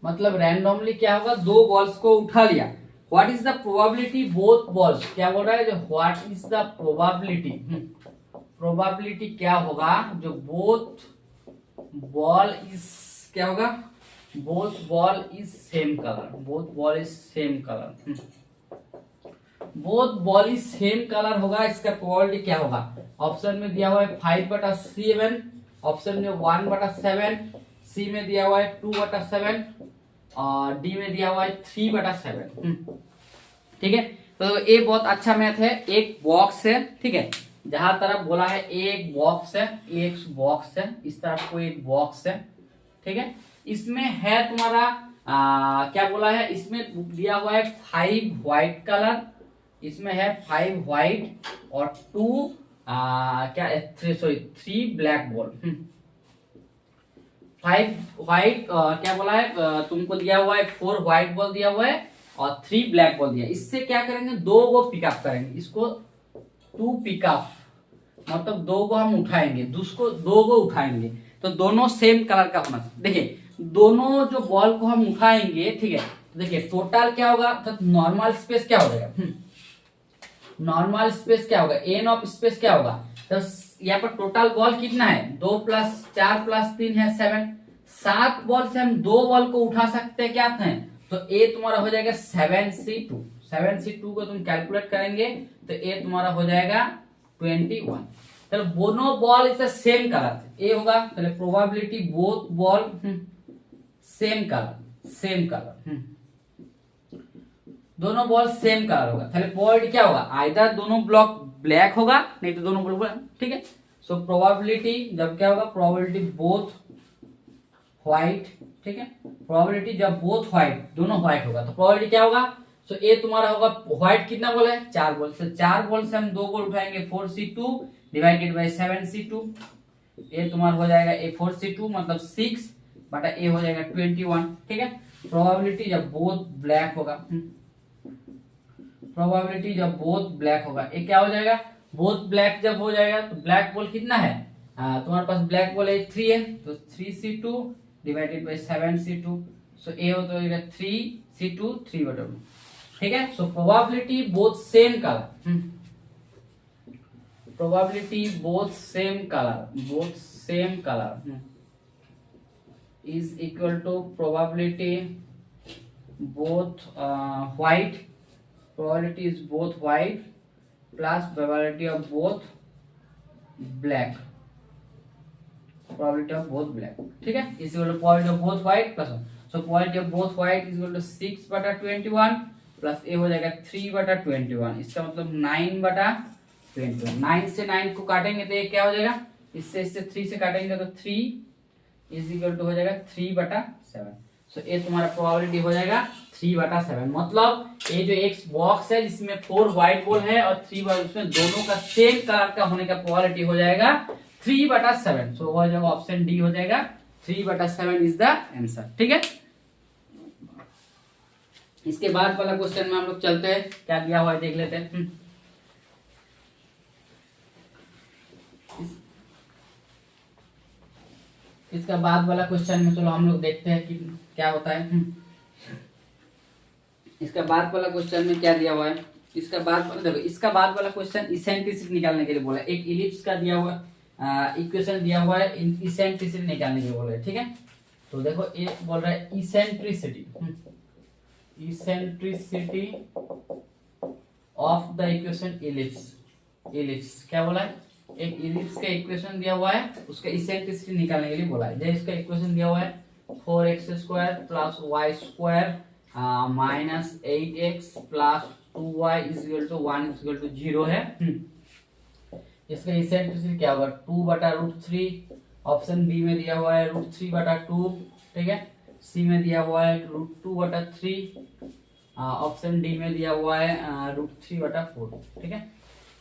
मतलब रैंडमली क्या होगा, 2 बॉल्स को उठा लिया। What is the probability both balls, क्या बोल रहा है, जो what is the probability, probability क्या होगा, जो बोथ बॉल इज क्या होगा, both ball is same colour, both ball is same colour, both ball is same colour होगा, इसका प्रोबेबिलिटी क्या होगा। ऑप्शन में दिया हुआ है 5/7, ऑप्शन में 1/7, सी में दिया हुआ है 2/7 और डी में दिया हुआ है 3/7। ठीक है, तो ये बहुत अच्छा मैथ है। एक बॉक्स है, ठीक है, जहां तरफ बोला है एक बॉक्स है, एक बॉक्स है, इस तरफ कोई एक बॉक्स है, ठीक है। इसमें है तुम्हारा क्या बोला है, इसमें दिया हुआ है 5 व्हाइट कलर, इसमें है 5 व्हाइट और 2 क्या 3 ब्लैक बॉल। 5 व्हाइट क्या बोला है तुमको दिया हुआ है 4 व्हाइट बॉल दिया हुआ है और 3 ब्लैक बॉल दिया। इससे क्या करेंगे, 2 को पिकअप करेंगे, इसको 2 पिकअप मतलब 2 को हम उठाएंगे, दूसको 2 को उठाएंगे, तो दोनों सेम कलर का होना चाहिए। देखिए दोनों जो बॉल को हम उठाएंगे, ठीक है, तो देखिए टोटल क्या होगा, तो नॉर्मल स्पेस क्या हो जाएगा, नॉर्मल स्पेस क्या होगा, एन ऑफ स्पेस क्या होगा, तो यहाँ पर टोटल बॉल कितना है, 2 + 4 + 3 है 7। 7 बॉल से हम 2 बॉल को उठा सकते हैं क्या है, तो ए तुम्हारा हो जाएगा 7c2। 7c2 को तुम कैलकुलेट करेंगे तो ए तुम्हारा हो जाएगा 21। चलो दोनों बॉल इज सेम कलर, ए होगा, चलो probability both ball same colour, same colour, दोनों बॉल सेम कलर होगा, ताहले प्रोबेबिलिटी क्या होगा, आइदर दोनों ब्लॉक ब्लैक होगा, नहीं तो दोनों ब्लॉक, ठीक है। सो प्रोबेबिलिटी जब क्या होगा, प्रोबेबिलिटी बोथ व्हाइट, ठीक है, प्रोबेबिलिटी जब बोथ व्हाइट, दोनों व्हाइट होगा तो प्रोबेबिलिटी क्या होगा, सो ए तुम्हारा होगा व्हाइट कितना बॉल है, 4 बॉल, तो 4 बॉल से हम 2 बॉल उठाएंगे 4c2 डिवाइडेड बाय 7c2, ए तुम्हारा हो जाएगा ए 4c2 मतलब 6 बटा ए हो जाएगा 21, ठीक है। प्रोबेबिलिटी जब बोथ ब्लैक होगा, प्रोबेबिलिटी जब बोथ ब्लैक होगा, ये क्या हो जाएगा, बोथ ब्लैक जब हो जाएगा तो ब्लैक बॉल कितना है, तुम्हारे पास ब्लैक बॉल है 3 है, तो 3c2 divided by 7c2, so A हो तो 3c2 3/2, ठीक है। So probability both same colour, probability both same colour, both same colour is equal to probability both white, probability is both white plus probability of both black, probability of both black, ठीक है, is equal to probability of both white plus 1, so probability of both white is equal to 6/21 plus a हो जाएगा 3/21, इसका मतलब 9/21, 9 से 9 को काटेंगे तो ये क्या हो जाएगा, इससे 3 से काटेंगे तो 3 is equal to हो जाएगा 3/7, सो ये तुम्हारा प्रोबेबिलिटी हो जाएगा 3/7, मतलब ये जो एक बॉक्स है जिसमें 4 व्हाइट बॉल है और 3 बॉल, उसमें दोनों का सेम कलर का होने का प्रोबेबिलिटी हो जाएगा 3/7, सो हो जाएगा ऑप्शन डी हो जाएगा 3/7 इज द आंसर, ठीक है। इसके बाद वाला क्वेश्चन में हम लोग चलते हैं, क्या दिया हुआ है देख लेते हैं। इसका बाद वाला क्वेश्चन में चलो हम लोग देखते हैं कि क्या होता है। इसका बाद वाला क्वेश्चन में क्या दिया हुआ है, इसका बाद वाला देखो, इसका बाद वाला क्वेश्चन इसेंट्रिसिटी निकालने के लिए बोला है, एक इलिप्स का दिया हुआ इक्वेशन दिया हुआ है, इसेंट्रिसिटी निकालने के लिए बोला है, ठीक है। तो देखो ये बोल रहा है eccentricity, eccentricity of the equation ellipse, ellipse क्या बोला है, एक इलिप्स का इक्वेशन दिया हुआ है, उसका इसेंट्रिसिटी निकालने के लिए बोला है। जैसे इसका इक्वेशन दिया हुआ है 4x² + y² -8x + 2y = 1 = 0 है। इसका इसेंट्रिसिटी क्या होगा, 2/√3, ऑप्शन बी में दिया हुआ है √3/2, ठीक है, सी में दिया हुआ है √2/3, ऑप्शन डी में दिया हुआ है √3/4, ठीक है।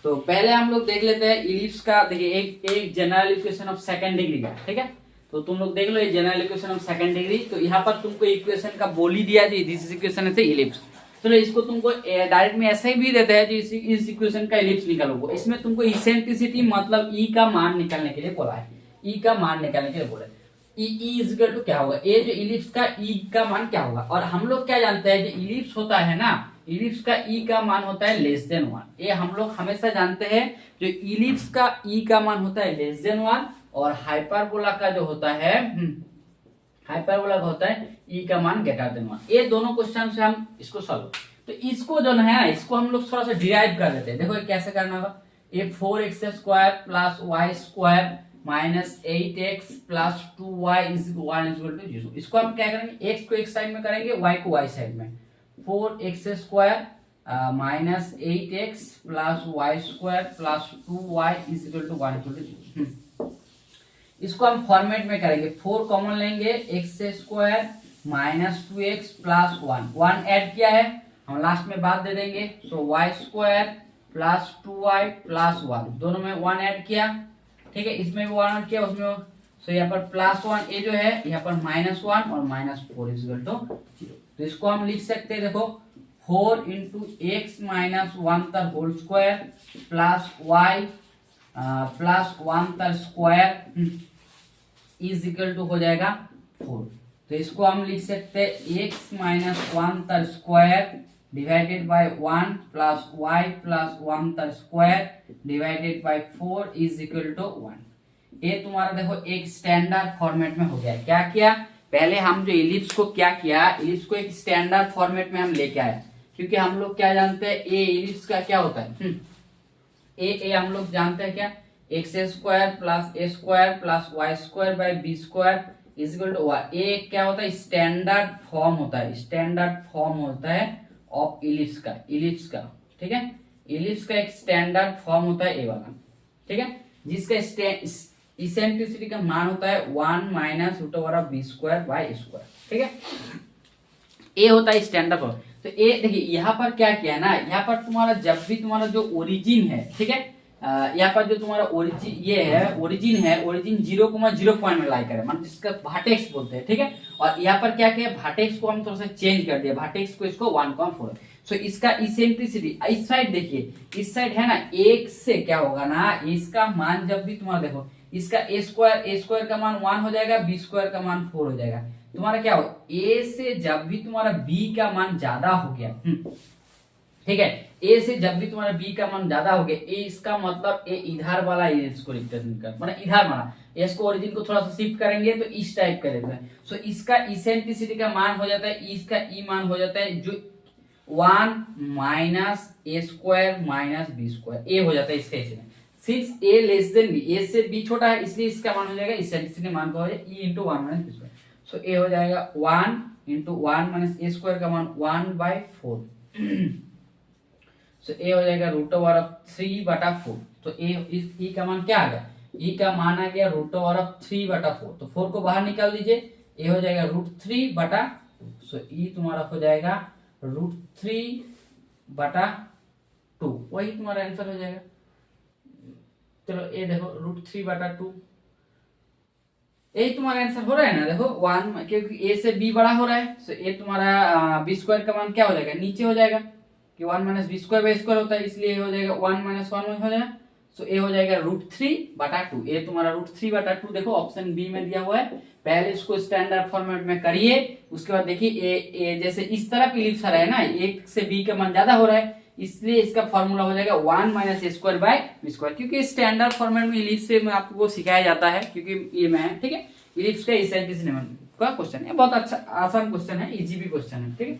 तो पहले हम लोग देख लेते हैं इलिप्स का, देखिए एक general equation of second degree का, ठीक है, तो तुम लोग देख लो ये general equation of second degree. तो यहाँ पर तुमको इक्वेशन का बोली दिया जी, दिस इक्वेशन है इलिप्स, चलो इसको तुमको डायरेक्ट में ऐसे ही भी देते हैं जी, इस इक्वेशन का इलिप्स निकालो, इसमें तुमको इसेंट्रिसिटी मतलब ई का मान निकालने के लिए बोला है, ई का मान निकालने के लिए बोला है, ई इज इक्वल टू क्या होगा, ये जो इलिप्स का ई का मान क्या होगा, और हम लोग क्या जानते हैं जो इलिप्स होता है ना, इलिप्स का ई का मान होता है <1, ये हम लोग हमेशा जानते हैं, जो इलिप्स का ई का मान होता है <1 और हाइपरबोला का जो होता है हाइपरबोला का होता है ई का मान <1। ये दोनों क्वेश्चन से हम इसको सॉल्व, तो इसको जो है ना, इसको हम लोग थोड़ा सा डिराइव कर लेते हैं। देखो ये कैसे करना होगा, ये 4x² + y² -8x + 2y = 1 = 0, इसको हम क्या करेंगे, x को एक साइड में करेंगे, y को y साइड में, 4x² -8x plus y square plus 2y is equal to 1 इसको हम फॉर्मेट में करेंगे, 4 कॉमन लेंगे, x square -2x plus 1 add किया है हम लास्ट में बात दे देंगे, so y square plus 2y plus 1 दोनों में 1 ऐड किया, ठीक है, इसमें भी 1 ऐड किया उसमें, सो यहाँ पर +1 ये जो है यहाँ पर -1 और -4 इज इक्वल टू 0। तो इसको हम लिख सकते हैं, देखो 4 इंटू एक्स माइनस 1 का whole square plus y plus 1 का स्क्वायर इज इक्वल टू हो जाएगा 4। तो इसको हम लिख सकते हैं एक्स माइनस 1 का square divided by 1 plus y plus 1 का square divided by 4 is equal to 1। ये तुम्हारा देखो एक स्टैंडर्ड फॉर्मेट में हो गया। क्या किया, पहले हम जो इलिप्स को क्या किया, इलिप्स को एक स्टैंडर्ड फॉर्मेट में हम लेके आए, क्योंकि हम लोग क्या जानते हैं ए इलिप्स का क्या होता है, ए हम लोग जानते हैं क्या, x square plus A square plus y square by B square is equal to y. A क्या होता है, स्टैंडर्ड फॉर्म होता है, स्टैंडर्ड फॉर्म होता है ऑफ इलिप्स का, ठीक है, इलिप्स का एक स्टैंडर्ड फॉर्म होता है ए वाला, ठीक है, जिसका इसेंट्रिसिटी का मान होता है 1 minus root over of B square by square, ठीक है, ए होता है स्टैंडर्ड फॉर्म। तो ए देखिए यहाँ पर क्या किया ना, यहाँ पर तुम्हारा जब भी तुम्हारा जो ओरिजिन है, ठीक है, यहाँ पर जो तुम्हारा ओरिजिन ये है, ओरिजिन 0,0 पॉइंट में लाई करे, मतलब जिसका वर्टेक्स बोलते हैं, ठीक है, और यहाँ पर क्या किया, वर्टेक्स को हम थोड़ा सा चेंज कर दिया, वर्टेक्स को इसको 1,4। सो इसका इसेंट्रिसिटी इस साइड देखिए, इस साइड है ना, एक से क्या होगा ना, इसका मान जब भी तुम्हारा देखो, इसका ए स्क्वायर का मान 1 हो जाएगा, बी स्क्वायर का मान 4 हो जाएगा, तुम्हारा क्या हो, ए से जब भी तुम्हारा बी का मान ज्यादा हो गया, ठीक है, ए से जब भी तुम्हारा बी का मान ज्यादा हो गया, ए इसका मतलब ए इधर वाला इसको रिप्रेजेंट कर, मतलब इधर वाला इसको ओरिजिन को थोड़ा सा शिफ्ट करेंगे तो इस टाइप का रहता है। सो इसका इसेंट्रिसिटी का मान हो जाता है, इसका ई मान हो जाता है जो 1 minus A square minus B square, A हो जाता है इसका इसे, सिंस ए लेस देन बी, ए से बी छोटा है इसलिए इसका मान हो जाएगा इसेंट्रिसिटी मान हो जाएगा e into 1 minus B square. So A हो जाएगा 1 इंटू 1 माइनस ए स्क्वायर का मान 1/4, सो ए हो जाएगा रूट ओवर ऑफ 3/4। तो ई का मान क्या आ गया, ई का मान आ गया रूट ओवर ऑफ 3/4, तो 4 को बाहर निकाल दीजिए, ए हो जाएगा √3/2, सो ई तुम्हारा हो जाएगा √3/2, वही तुम्हारा आंसर हो जाएगा। चलो ये देखो √3/2, यही तुम्हारा आंसर हो रहा है ना, देखो 1 क्योंकि ए से बी बड़ा हो रहा है, सो ये तुम्हारा बी स्क्वायर का मान क्या हो जाएगा, नीचे हो जाएगा कि 1 minus B square by square होता है, इसलिए हो जाएगा 1 माइनस 1 हो जाएगा, सो ए हो जाएगा √3/2। ये तुम्हारा √3/2 देखो ऑप्शन बी में दिया हुआ है। पहले इसको स्टैंडर्ड फॉर्मेट में करिए, उसके बाद देखिए ए जैसे इस तरफ इलिप्स आ रहा है ना, एक से बी का मान ज्यादा हो रहा है, इसलिए इसका फॉर्मूला हो जाएगा 1 minus A square by B square, क्योंकि स्टैंडर्ड फॉर्मेट में इलिप्स से आपको सिखाया जाता है, क्योंकि ये में ठीक है, इलिप्स का इसेंट्रिसिटी का क्वेश्चन है, बहुत अच्छा आसान क्वेश्चन है, इजी भी क्वेश्चन है, ठीक है।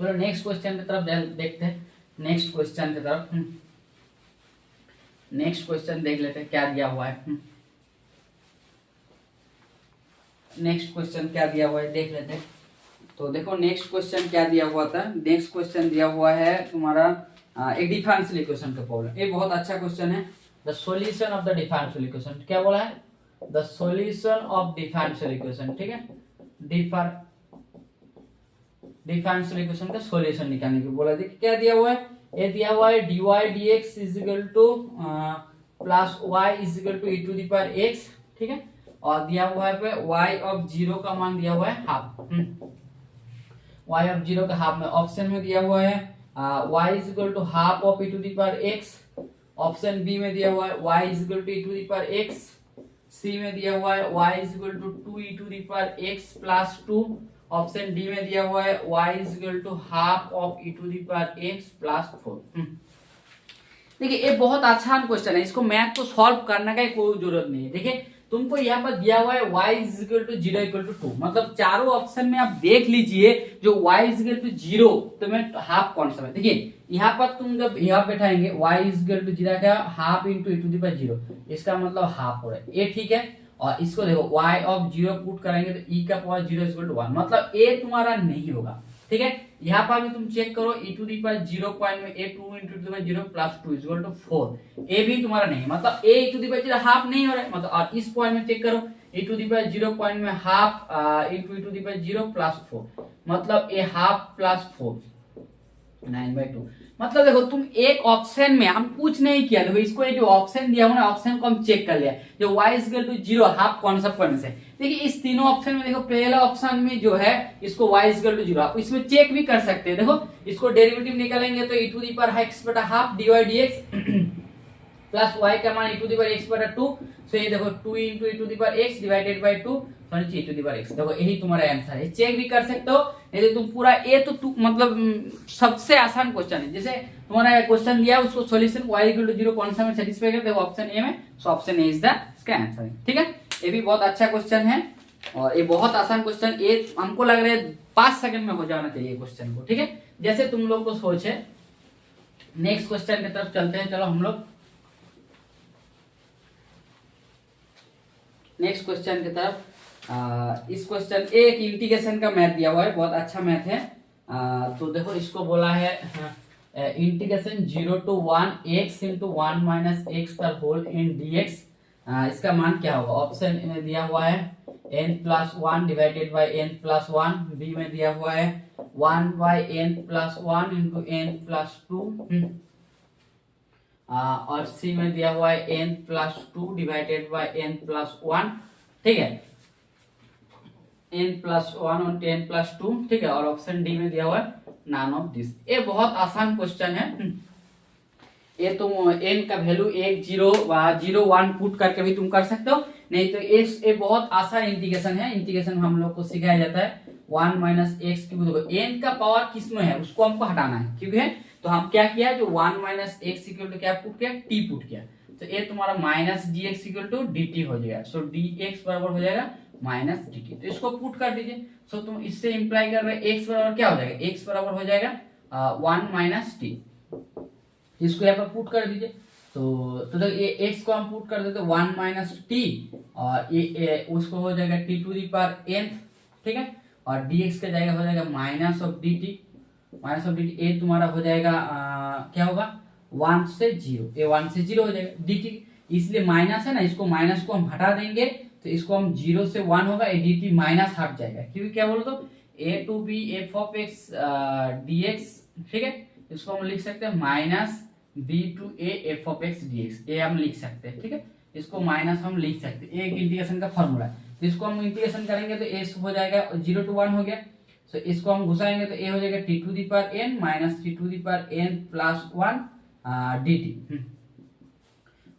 तो नेक्स्ट क्वेश्चन की तरफ देखते हैं, नेक्स्ट क्वेश्चन की तरफ, नेक्स्ट क्वेश्चन देख लेते हैं क्या दिया हुआ है, नेक्स्ट क्वेश्चन क्या दिया हुआ है देख लेते हैं। तो देखो नेक्स्ट क्वेश्चन क्या दिया हुआ था, नेक्स्ट क्वेश्चन दिया हुआ है तुम्हारा एक डिफरेंशियल इक्वेशन का प्रॉब्लम। ये बहुत अच्छा क्वेश्चन है, the solution of the differential equation, क्या बोला है, the solution of differential equation, ठीक है, डिफरेंशियल इक्वेशन का सॉल्यूशन निकालने की बोला। देखिए क्या दिया हुआ है, ये दिया हुआ है dy dx is equal to plus y is equal to e to the power x, ठीक है, और दिया हुआ है पे y ऑफ 0 का मान दिया हुआ है हाफ, y ऑफ 0 का हाफ में ऑप्शन में दिया हुआ है y is equal to half of e to the power x, option B में दिया हुआ है y is equal to e to the power x, C में दिया हुआ है y is equal to 2e to the power x plus 2, option D में दिया हुआ है y is equal to half of e to the power x plus 4। देखिए ये बहुत आसान क्वेश्चन है, इसको मैथ को सॉल्व करने का कोई जरूरत नहीं है। देखिए तुमको यहाँ पर दिया हुआ है y is equal to 0 equal to 2, मतलब चारों ऑप्शन में आप देख लीजिए जो y इज इक्वल टू 0 तो मैं हाफ कौन सा है। देखिए यहाँ पर तुम जब यहाँ बैठाएंगे y इज इक्वल टू 0 का half into e to the power 0, इसका मतलब हाफ हो रहा है, ये ठीक है। और इसको देखो y ऑफ 0 पुट करेंगे तो e का पावर 0 इक्वल टू 1, मतलब a तुम्हारा नहीं होगा, ठीक है। यहाँ पर भी तुम चेक करो e to the power 0 point में a 2 into 0 plus 2 equal to 4, a भी तुम्हारा नहीं है, मतलब a e to the power 0 हाफ नहीं हो रहा है, मतलब और इस पॉइंट में चेक करो e to the power 0 point में half e to the power 0 plus 4, मतलब a हाफ प्लस 4 9/2। मतलब देखो तुम एक ऑप्शन में हम कुछ नहीं किया, देखो इसको ये जो ऑप्शन दिया हुआ ना, ऑप्शन को हम चेक कर लिया, जो y इक्वल टू 0 हाफ कौन सा पॉइंट से। देखिए इस तीनों ऑप्शन में देखो पहला ऑप्शन में जो है इसको y इक्वल टू 0, आप इसमें चेक भी कर सकते हैं। देखो इसको डेरिवेटिव निकालेंगे तो e to the power x बटा हाफ dy dx प्लस y का मान e to the power x बटा 2, सो ये देखो 2 into e to the power x divided by 2 sorry e to the power x। देखो यही तुम्हारा आंसर है, चेक भी कर सकते हो। नहीं तो तुम पूरा ए तो मतलब सबसे आसान क्वेश्चन है, जैसे तुम्हारा क्वेश्चन दिया उसको सॉल्यूशन y इक्वल टू 0 कौन सा में सेटिस्फाई करते हो, ऑप्शन ए में, so option A is the इसका आंसर है। ठीक है, ये भी बहुत अच्छा क्वेश्चन है और ये बहुत आसान क्वेश्चन, ये हमको लग रहा है 5 सेकंड में हो जाना चाहिए क्वेश्चन को। ठीक है, जैसे तुम लोग को सोच है। नेक्स्ट क्वेश्चन की तरफ चलते हैं, चलो हम लोग नेक्स्ट क्वेश्चन की तरफ। इस क्वेश्चन एक इंटीग्रेशन का मैथ दिया हुआ है, बहुत अच्छा मैथ है। तो देखो इसको बोला है integration 0 to 1 x into 1 minus x पर होल इन dx, इसका मान क्या होगा। ऑप्शन में दिया हुआ है n plus 1 divided by n plus 1, b में दिया हुआ है 1 by n plus 1 into n plus 2, और सी में दिया हुआ है n plus 2 divided by n plus 1। ठीक है, n प्लस 1 और n प्लस 2। ठीक है, और ऑप्शन डी में दिया हुआ है नॉन ऑफ दिस। ये बहुत आसान क्वेश्चन है, ये तुम n का वैल्यू 1 0 0 1 पुट करके भी तुम कर सकते हो, नहीं तो ये बहुत आसान इंटीग्रेशन है। इंटीग्रेशन हम लोग को सिखाया जाता है 1 माइनस एक्स क्यूब। देखो n का पावर किसमें है उसको हमको हटाना है, क्योंकि है तो हम क्या किया, जो 1 माइनस एक्स इक्वल टू क्या पुट किया, t पुट किया, तो ये तुम्हारा minus dx equal to dt हो जाएगा। सो dx बराबर हो जाएगा माइनस dt, तो इसको पुट कर दीजिए। सो तुम इससे इंप्लाई कर रहे हैं x बराबर क्या हो जाएगा, x बराबर हो जाएगा 1 माइनस टी, इसको यहाँ पर पुट कर दीजिए। तो ये x को हम पुट कर देते 1 माइनस टी, और ये उसको हो जाएगा t to the power n। ठीक है, और dx का जाएगा हो जाएगा minus of dt, minus of dt, ये तुम्हारा हो जाएगा क्या होगा 1 से 0, ये 1 से 0 हो जाएगा dt, इसलिए माइनस है ना, इसको माइनस को हम हटा देंगे तो इसको हम 0 से 1 होगा, ये dt माइनस हट जाएगा, क्योंकि क्या बोलो तो a to b f of x dx। ठीक है, इसको हम लिख सकते हैं minus b to a f of x dx, ये हम लिख सकते हैं। ठीक है, इसको माइनस हम लिख सकते हैं, एक इंटीग्रेशन का फॉर्मूला है। तो इसको हम इंटीग्रेशन करेंगे तो a हो जाएगा 0 टू 1 हो गया, तो इसको हम घुसाएंगे तो a हो जाएगा t to the power n minus t to the power n plus 1 dt।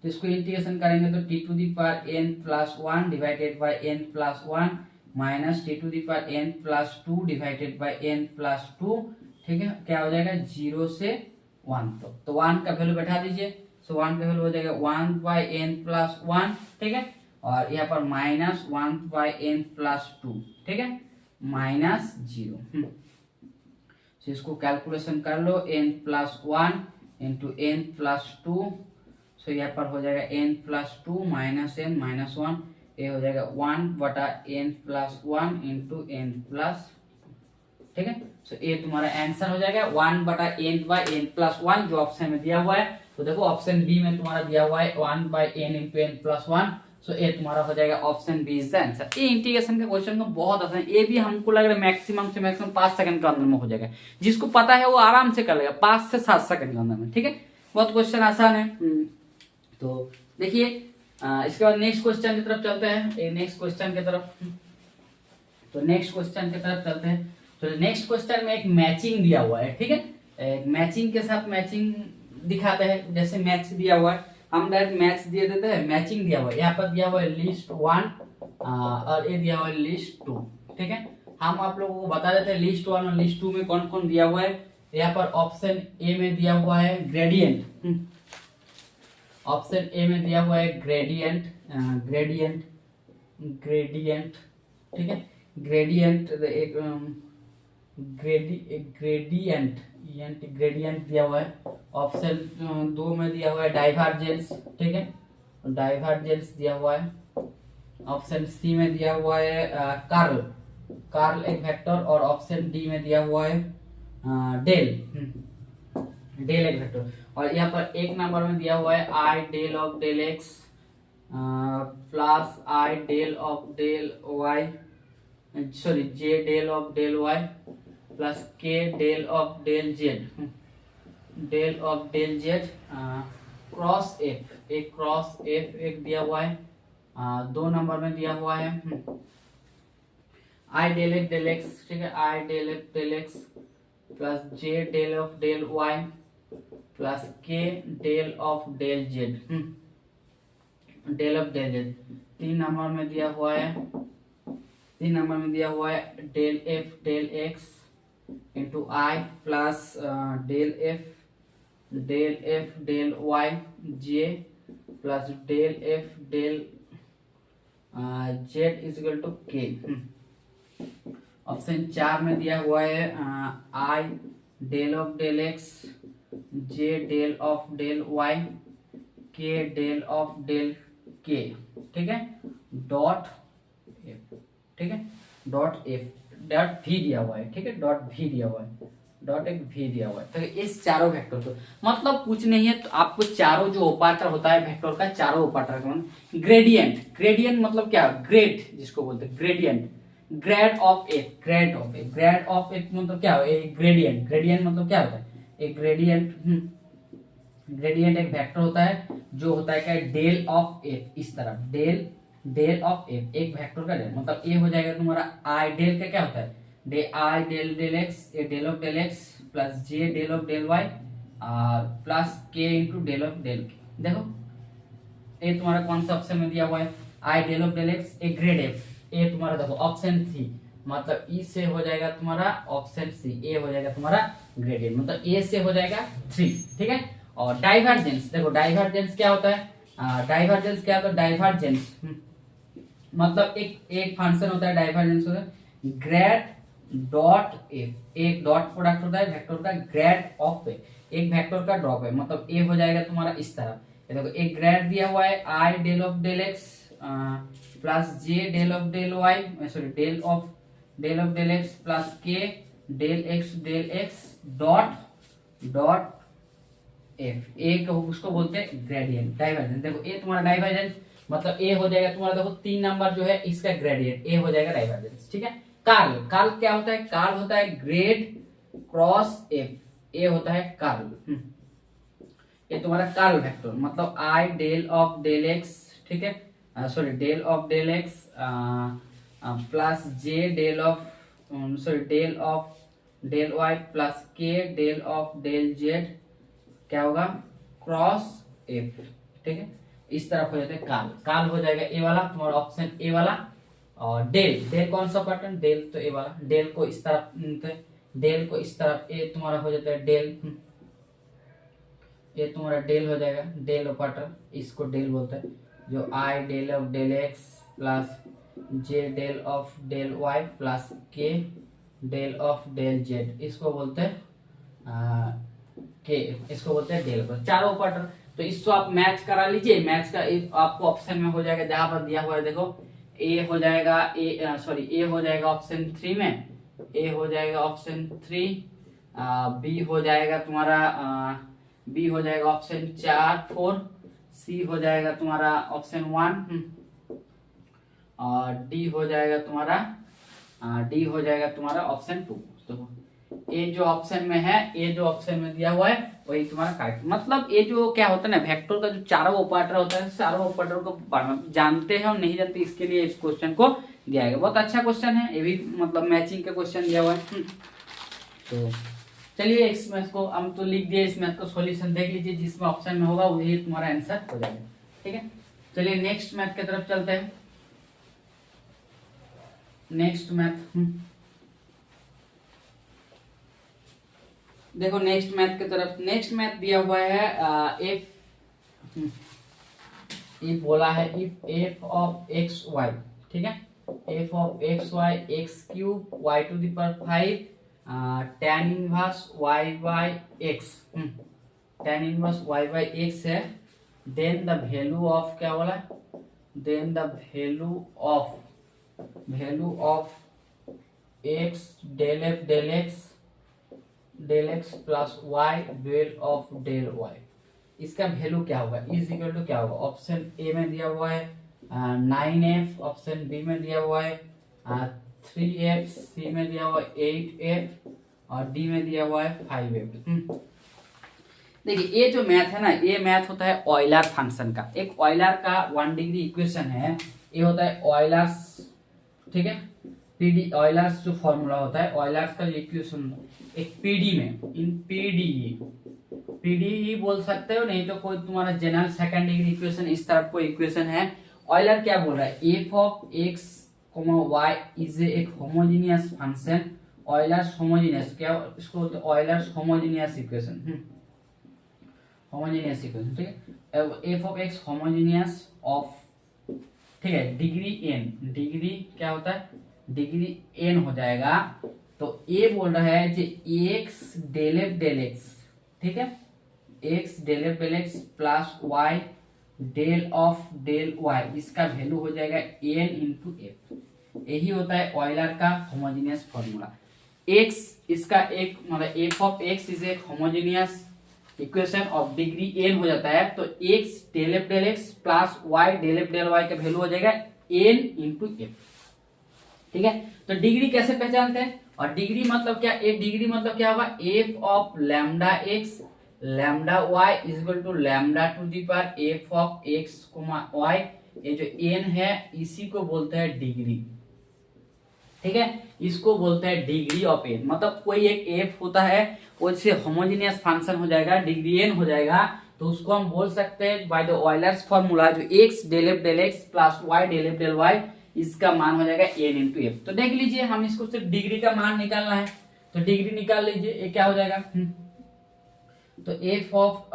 तो इसको इंटीग्रेशन करेंगे तो t to the power n plus 1 divided by n plus 1 minus t to the power n plus 2 divided by n plus 2। ठीक है, क्या हो जाएगा 0 से 1, तो 1 का वैल्यू बैठा दीजिए। सो 1 का वैल्यू हो जाएगा 1 बाय n प्लस 1। ठीक है, और यहाँ पर माइनस 1 बाय n प्लस 2। ठीक है, माइनस 0। तो इसको कैलकुलेशन कर लो, n plus 1 into n plus 2, सो यहाँ पर हो जाएगा n plus 2 minus n minus 1, ये हो जाएगा 1 बटा n plus 1 into n plus. ठीक है, सो ये तुम्हारा आंसर हो जाएगा 1 बटा n बाय n प्लस 1, जो ऑप्शन में दिया हुआ है। तो देखो ऑप्शन बी में तुम्हारा दिया हुआ है 1 by n into n plus 1, so ये तुम्हारा हो जाएगा option B is the answer. ये इंटीग्रेशन का क्वेश्चन तो बहुत आसान है, ये भी हमको लग रहा है मैक्सिमम से मैक्सिमम 5 सेकंड के अंदर में हो जाएगा, जिसको पता है वो आराम से कर लेगा 5 से 7 सेकंड के अंदर में। ठीक है, बहुत क्वेश्चन आसान है। तो देखिए इसके बाद नेक्स्ट क्वेश्चन की तरफ चलते हैं, नेक्स्ट क्वेश्चन की तरफ। तो नेक्स्ट क्वेश्चन की तरफ चलते हैं। तो नेक्स्ट क्वेश्चन में एक मैचिंग दिया हुआ है। ठीक है, मैचिंग के साथ मैचिंग दिखाते हैं, जैसे मैच दिया हुआ है हम डायरेक्ट मैच दे देते हैं, मैचिंग दिया हुआ है, यहाँ पर दिया हुआ है लिस्ट 1 और ये दिया हुआ है लिस्ट 2। ठीक है, हम आप लोगों को बता देते हैं लिस्ट 1 और लिस्ट 2 में कौन कौन दिया हुआ है। यहाँ पर ऑप्शन ए में दिया हुआ है ग्रेडियंट, ऑप्शन ए में दिया हुआ है ग्रेडियंट, ग्रेडियंट। ठीक है, ग्रेडियंट एक ग्रेडियंट दिया हुआ है। ऑप्शन 2 में दिया हुआ है डाइवर्जेंस। ठीक है, डाइवर्जेंस दिया हुआ है। ऑप्शन सी में दिया हुआ है कर्ल, कार्ल एक वेक्टर, और ऑप्शन डी में दिया हुआ है डेल, डेल एक वेक्टर, और यहाँ पर एक नंबर में दिया हुआ है i del of del x plus i del of del y, sorry j del of del y plus k del of del z, del of del z cross F, एक cross F एक दिया हुआ है, दो number में दिया हुआ है आई डेल एक्स, ठीक है, i del x plus j del of del y plus k del of del z, del of del z, तीन नंबर में दिया हुआ है, तीन नंबर में दिया हुआ है del F del x into i plus del F del y j plus del F del z is equal to k. Option चार में दिया हुआ है i del of del x j del of del y k del of del k, ठीक है, dot F, ठीक है, dot F, dot भी दिया हुआ है, ठीक है, डॉट भी दिया हुआ है, डॉट एक भी दिया हुआ है। तो इस चारों वेक्टर को मतलब कुछ नहीं है, तो आपको चारों जो ऑपरेटर होता है वेक्टर का, चारों ऑपरेटर का ग्रेडियंट, ग्रेडियंट मतलब क्या, ग्रेड जिसको बोलते हैं gradient, grad of A, grad of A, grad of A मतलब क्या है, ग्रेडियंट, ग्रेडियंट मतलब क्या होता है, एक ग्रेडियंट, ग्रेडियंट एक वेक्टर होता है जो होता है क्या, डेल ऑफ एफ, इस तरफ डेल, डेल ऑफ एफ, एक वेक्टर का डेल, मतलब ए हो जाएगा तुम्हारा आई डेल का क्या होता है, डे i del del x, a del of del x plus j del of del y plus k into del of del k. देखो ए तुम्हारा कौन सा ऑप्शन में दिया हुआ है, i del of del x, A grad F, ए तुम्हारा देखो ऑप्शन सी, मतलब ई से हो जाएगा तुम्हारा ऑप्शन सी, ए हो जाएगा तुम्हारा ग्रेडियंट, मतलब ए से हो जाएगा 3, ठीक है। और डाइवर्जेंस, देखो डाइवर्जेंस क्या होता है, डाइवर्जेंस क्या होता है, डाइवर्जेंस मतलब एक फंक्शन होता है, डाइवर्जेंस होता है ग्रेड डॉट एफ, एक डॉट प्रोडक्ट होता है वेक्टर का, ग्रेड ऑफ ए, एक वेक्टर का ड्रॉप है, मतलब ए हो जाएगा तुम्हारा इस तरह, देखो एक ग्रेड दिया हुआ है i del of del x plus j del of del y, sorry del of del x plus k del x dot F, A को उसको बोलते हैं ग्रेडियंट, डाइवर्जेंस। देखो ए तुम्हारा डाइवर्जेंस मतलब ए हो जाएगा तुम्हारा, देखो 3 नंबर जो है इसका ग्रेडियंट, ए हो जाएगा डाइवर्जेंस, ठीक है। कार्ल, कार्ल क्या होता है, कार्ल होता है ग्रेड क्रॉस एफ, ए होता है कार्ल, ये तुम्हारा कार्ल वेक्टर, मतलब i del of del x, ठीक है, sorry del of del x plus j del of, sorry del of del y plus k del of del z, क्या होगा cross F, ठीक है, इस तरफ हो जाता है कार्ल, कार्ल हो जाएगा ए वाला तुम्हारा ऑप्शन ए वाला। और डेल, डेल कौन सा पैटर्न, डेल तो ए वाला, डेल को इस तरफ, डेल को इस तरफ, ए तुम्हारा हो जाता है डेल, ये तुम्हारा डेल हो जाएगा, डेल ऑपरेटर इसको डेल बोलते हैं, जो i del of del x plus j del of del y plus k del of del z, इसको बोलते हैं के, इसको बोलते हैं डेल पर, चारों ऑपरेटर। तो इसको आप मैच करा लीजिए, मैच का आपको ऑप्शन में हो जाएगा, जहां पर दिया हुआ है देखो ए हो जाएगा, ए हो जाएगा ऑप्शन 3 में, ए हो जाएगा ऑप्शन 3, बी हो जाएगा तुम्हारा, बी हो जाएगा ऑप्शन 4 सी हो जाएगा तुम्हारा ऑप्शन 1 और डी हो जाएगा तुम्हारा, डी हो जाएगा तुम्हारा ऑप्शन 2। तो ए जो ऑप्शन में है, ए जो ऑप्शन में दिया हुआ है वही तुम्हारा करेक्ट, मतलब ये जो क्या होता है ना वेक्टर का जो चारों ऑपरेटर होता है, चारों ऑपरेटर को जानते हैं और नहीं जानते, इसके लिए इस क्वेश्चन को दिया गया। बहुत अच्छा क्वेश्चन है ये भी, मतलब मैचिंग का क्वेश्चन दिया हुआ है। तो चलिए इस मैथ को हम तो लिख दिए, इस मैथ को सॉल्यूशन देख लीजिए, जिसमें ऑप्शन में होगा वही तुम्हारा आंसर हो जाएगा, ठीक है। चलिए नेक्स्ट मैथ की तरफ चलते हैं। नेक्स्ट मैथ, देखो नेक्स्ट मैथ की तरफ, नेक्स्ट मैथ दिया हुआ है इफ बोला है if f of x y, ठीक है, F of x y x cube y to the power 5 tan inverse y by x, tan inverse y by x है, देन द वैल्यू ऑफ, क्या बोला, then the value of x del F del x plus y del of del y, इसका value क्या होगा, is equal to क्या होगा, option A में दिया हुआ है 9f, ऑप्शन बी में दिया हुआ है 3f, सी में दिया हुआ है 8f और डी में दिया हुआ है 5f। देखिए ये जो मैथ है ना, ये मैथ होता है ऑयलर फंक्शन का। एक ऑयलर का 1 डिग्री इक्वेशन है, ये होता है ऑयलर्स, ठीक है, पीडी ऑयलर्स जो फॉर्मूला होता है, ऑयलर्स का जो इक्वेशन एक पीडी में, इन पीडी ही बोल सकते हो, नहीं तो कोई तुम्हारा जनरल सेकंड डिग्री इक्वेशन इस तरह कोई इक्वेशन है। ऑयलर क्या बोल रहा है, F of x y is एक होमोजेनियस फंक्शन। ऑयलर्स होमोजेनियस क्या, इसको बोलते हैं Euler's homogeneous equation, homogeneous equation, ठीक है। F of x homogeneous of, ठीक है, डिग्री एन, डिग्री क्या होता है, डिग्री एन हो जाएगा। तो ये बोल रहा है कि x del F del x, ठीक है, x del F del x plus y del of del y, इसका वैल्यू हो जाएगा एन इंटू एफ। यही होता है ऑयलर का होमोजेनियस फॉर्मूला। एक्स इसका एक मतलब एफ ऑफ एक्स इज एक homogeneous equation of degree n हो जाता है। तो x del F del x plus y del F del y का वैल्यू हो जाएगा एन इंटू एफ, ठीक है। तो डिग्री कैसे पहचानते हैं, और डिग्री मतलब क्या, एक डिग्री मतलब क्या होगा, f of lambda x lambda y is equal to lambda to the power f of x y. ये जो एन है इसी को बोलते हैं डिग्री, ठीक है, इसको बोलते हैं डिग्री ऑफ एन। मतलब कोई एक एफ होता है, उससे होमोजेनियस फंक्शन हो जाएगा, डिग्री एन हो जाएगा, तो उसको हम बोल सकते हैं बाय द ऑयलर्स फॉर्मूला, जो x del F del x plus y del F del y, इसका मान हो जाएगा एन इंटू एफ। तो देख लीजिए, हम इसको सिर्फ डिग्री का मान निकालना है, तो डिग्री निकाल लीजिए, ये क्या हो जाएगा, तो एफ ऑफ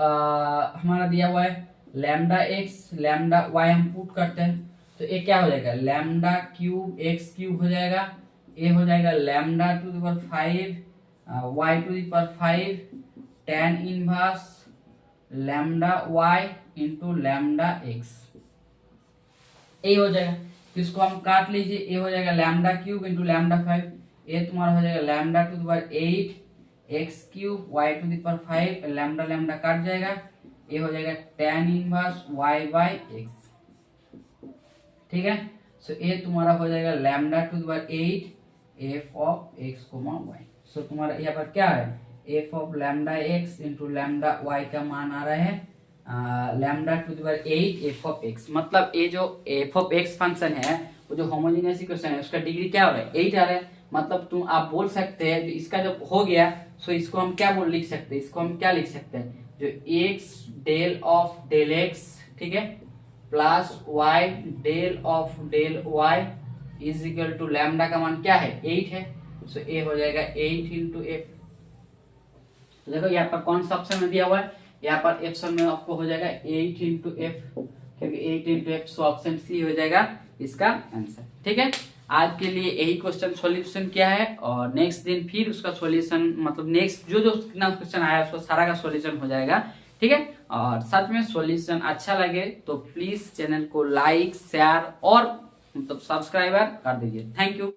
हमारा दिया हुआ है लैम्डा एक्स लैम्डा वाई, हम पुट करते हैं, तो ये क्या हो जाएगा, लैम्डा क्यूब एक्स क्यूब हो जाएगा, ये हो जाएगा lambda to the power 5 y to the power 5 tan inverse lambda y into lambda x, ये हो जाएगा। तो इसको हम काट लीजिए, ये हो जाएगा लैम्डा क्यूब इंटू लैम्डा 5, ये तुम्हारा हो जाएगा lambda to the power 8 x cube y to the power 5, lambda lambda काट जाएगा, ये हो जाएगा tan inverse y by x, ठीक है। सो ये तुम्हारा हो जाएगा lambda to the power 8 F of x comma y. So तुम्हारा यहाँ पर क्या है, F of lambda x into lambda y का मान आ रहा है lambda to the power 8 F of x. मतलब ये जो एफ ऑफ एक्स फंक्शन है, वो जो होमोजेनियस इक्वेशन है, उसका डिग्री क्या हो रहा है, 8 आ रहा है। मतलब तुम आप बोल सकते हैं, जो इसका जब हो गया, सो इसको हम क्या बोल लिख सकते हैं, इसको हम क्या लिख सकते हैं, जो x del of del x, ठीक है, plus y del of del y is equal to lambda का मान क्या है, 8 है। सो ए हो जाएगा 8 इंटू एफ। तो देखो यहाँ पर कौन सा ऑप्शन में दिया हुआ है, यहाँ पर ऑप्शन में आपको हो जाएगा 8 इंटू एफ, क्योंकि 8 into f, so option c हो जाएगा इसका आंसर, ठीक है। आज के लिए यही क्वेश्चन सॉल्यूशन किया है, और नेक्स्ट दिन फिर उसका सॉल्यूशन, मतलब नेक्स्ट जो जो कितना क्वेश्चन आया उसका सारा का सॉल्यूशन हो जाएगा, ठीक है। और साथ में सॉल्यूशन अच्छा लगे तो प्लीज चैनल को लाइक शेयर और मतलब सब्सक्राइबर कर दीजिए। Thank you.